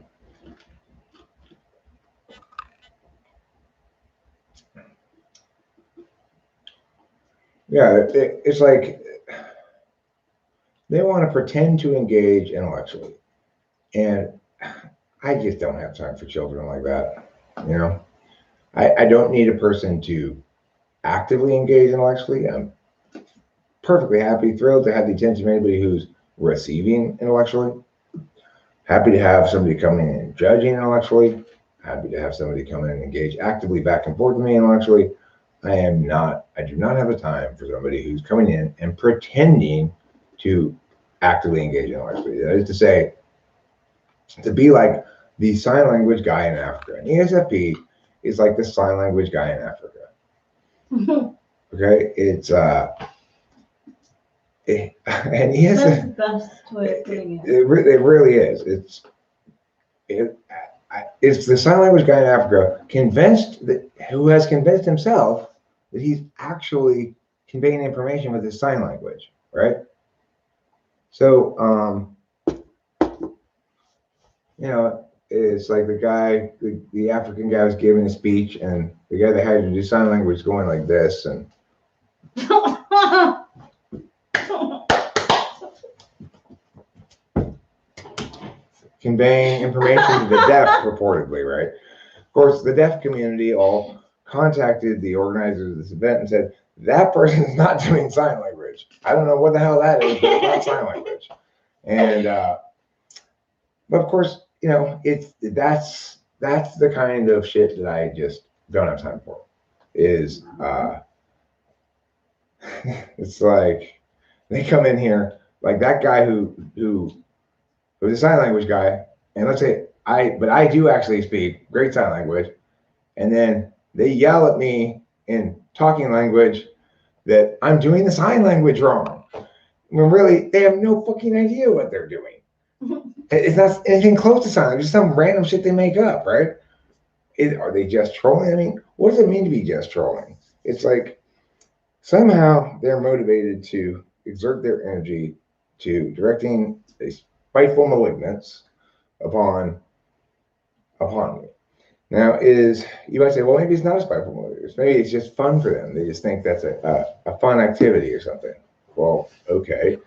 Yeah, it's like they want to pretend to engage intellectually. And I just don't have time for children like that. You know, I don't need a person to actively engage intellectually. I'm perfectly happy, thrilled to have the attention of anybody who's receiving intellectually. Happy to have somebody come in and judging intellectually. Happy to have somebody come in and engage actively back and forth with me intellectually. I do not have the time for somebody who's coming in and pretending to actively engage intellectually. That is to say, to be like the sign language guy in Africa. An ESFP is like the sign language guy in Africa. Okay, it's and That's the best way of putting it. It really is. It's the sign language guy in Africa who has convinced himself that he's actually conveying information with his sign language, right? So, you know, it's like the African guy was giving a speech, and the guy that had to do sign language going like this, and conveying information to the deaf, reportedly, right? Of course, the deaf community all contacted the organizers of this event and said, that person is not doing sign language. I don't know what the hell that is, but it's not sign language. And, but of course, you know, that's the kind of shit that I just don't have time for. Is it's like they come in here like that guy who was a sign language guy, and let's say I do actually speak great sign language, and then they yell at me in talking language that I'm doing the sign language wrong. When really they have no fucking idea what they're doing. It's not anything close to sign language, it's some random shit they make up, right? Are they just trolling? I mean, what does it mean to be just trolling? It's like somehow they're motivated to exert their energy to directing a spiteful malignance upon me. Now, you might say, well, maybe it's not a spiteful malignance. Maybe it's just fun for them. They just think that's a fun activity or something. Well, okay.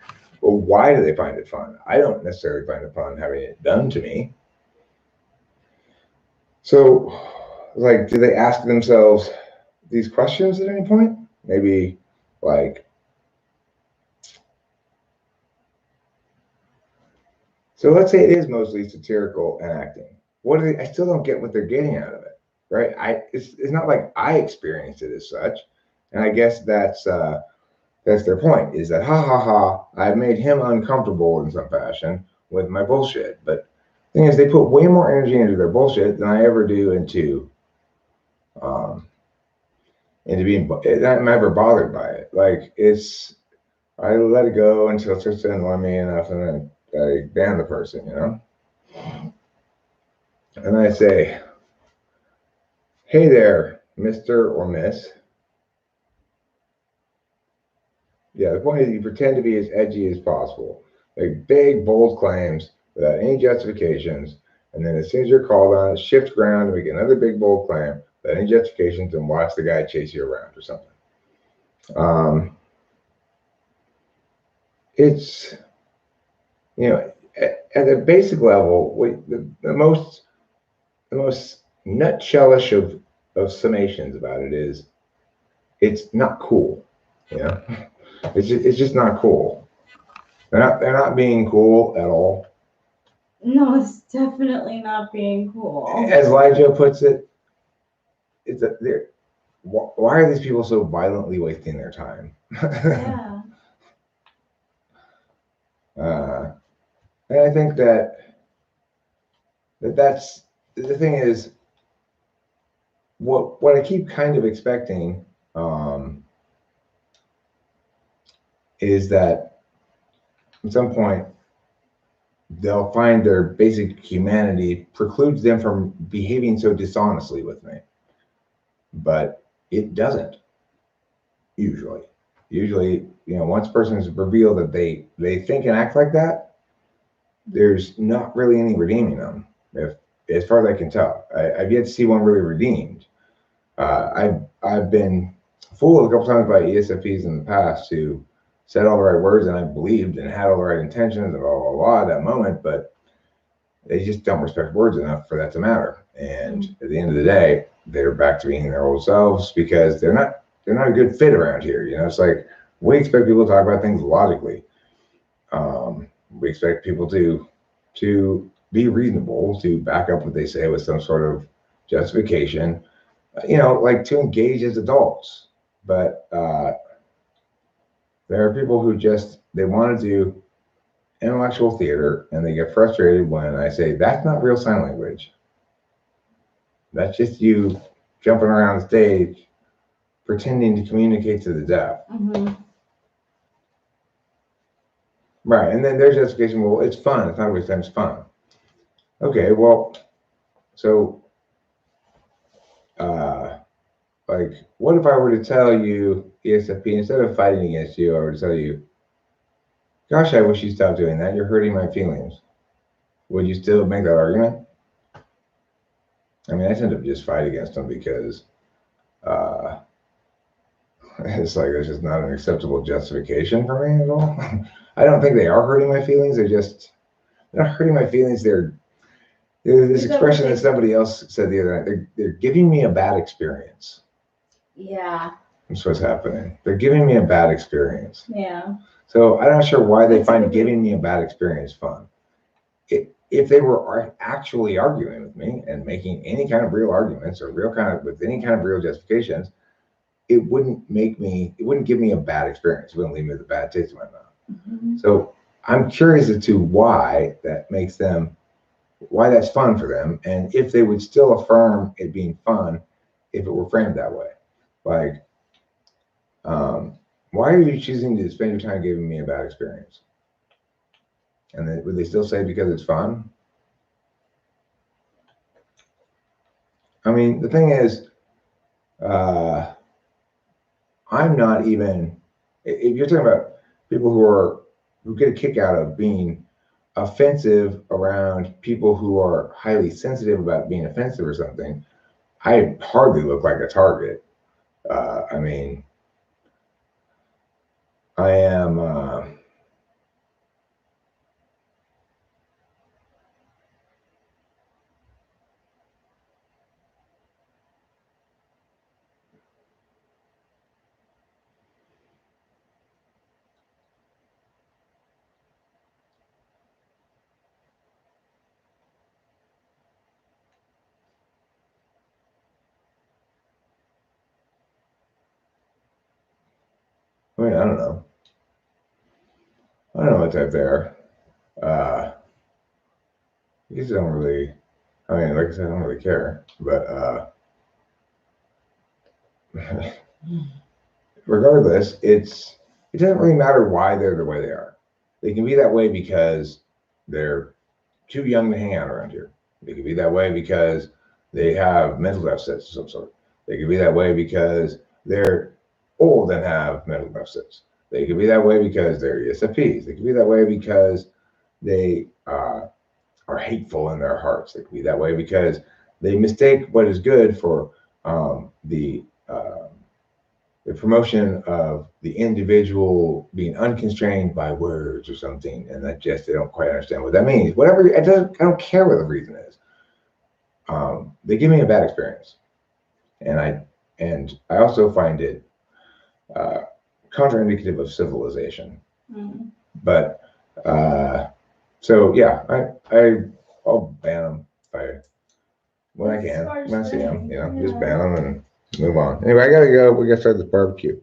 Well, why do they find it fun? I don't necessarily find it fun having it done to me. So, like, do they ask themselves these questions at any point? Maybe, like, so let's say it is mostly satirical and acting. I still don't get what they're getting out of it, right? It's not like I experienced it as such, and I guess that's their point, is that ha ha ha, I've made him uncomfortable in some fashion with my bullshit. But the thing is, they put way more energy into their bullshit than I ever do into being. I'm ever bothered by it. Like I let it go until it starts to annoy me enough, and then I ban the person, you know. And I say, hey there, Mr. or Miss. Yeah, the point is you pretend to be as edgy as possible. Like big, bold claims without any justifications. And then as soon as you're called on, shift ground and make another big, bold claim without any justifications and watch the guy chase you around or something. It's, you know, at a basic level, the most nutshellish of summations about it is it's not cool. You know, it's just not cool. They're not being cool at all. No, it's definitely not being cool. As Lijo puts it, why are these people so violently wasting their time? Yeah. And I think that's the thing is what I keep kind of expecting is that at some point they'll find their basic humanity precludes them from behaving so dishonestly with me. But it doesn't usually. Usually, once a person is revealed that they think and act like that, there's not really any redeeming them, as far as I can tell. I've yet to see one really redeemed. I've been fooled a couple times by ESFPs in the past who said all the right words and I believed and had all the right intentions and blah, blah, blah at that moment, but they just don't respect words enough for that to matter. And at the end of the day, they're back to being their old selves because they're not a good fit around here. It's like we expect people to talk about things logically. We expect people to be reasonable, to back up what they say with some sort of justification, like to engage as adults. But there are people who they want to do intellectual theater and they get frustrated when I say, that's not real sign language. That's just you jumping around the stage, pretending to communicate to the deaf. Mm-hmm. Right, and then there's justification, well, it's fun. It's not always time, it's fun. Okay, well, so, like, what if I were to tell you, ESFP, instead of fighting against you, I were to tell you, gosh, I wish you stopped doing that. You're hurting my feelings. Would you still make that argument? I mean, I tend to just fight against them because it's like there's just not an acceptable justification for me at all. I don't think they are hurting my feelings. They're not hurting my feelings. There's this expression that somebody else said the other night. They're giving me a bad experience. Yeah. That's what's happening. They're giving me a bad experience. Yeah. So I'm not sure why they find giving me a bad experience fun. If they were actually arguing with me and making any kind of real arguments or with any kind of real justifications, it wouldn't give me a bad experience. It wouldn't leave me with a bad taste in my mouth. Mm-hmm. So I'm curious as to why that's fun for them, and if they would still affirm it being fun if it were framed that way. Like, why are you choosing to spend your time giving me a bad experience? And then would they still say because it's fun? I mean, the thing is, I'm not even, if you're talking about people who get a kick out of being offensive around people who are highly sensitive about being offensive or something, I hardly look like a target. I mean, I am, I mean, I don't know. I don't know what type they are. I guess I don't really, I mean, like I said, I don't really care, but, regardless, it doesn't really matter why they're the way they are. They can be that way because they're too young to hang out around here. They can be that way because they have mental deficits of some sort. They can be that way because they're old and have mental deficits. They can be that way because they're ESFPs. They can be that way because they are hateful in their hearts. They can be that way because they mistake what is good for the promotion of the individual being unconstrained by words or something, and that just they don't quite understand what that means. Whatever, I don't care what the reason is. They give me a bad experience, and I also find it contraindicative of civilization. Mm. But so yeah, I'll ban them when I can, when I see them. Just ban them and move on. Anyway, I gotta go. We gotta start this barbecue.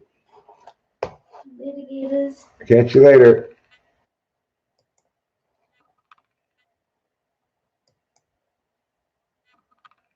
Litigators. Catch you later.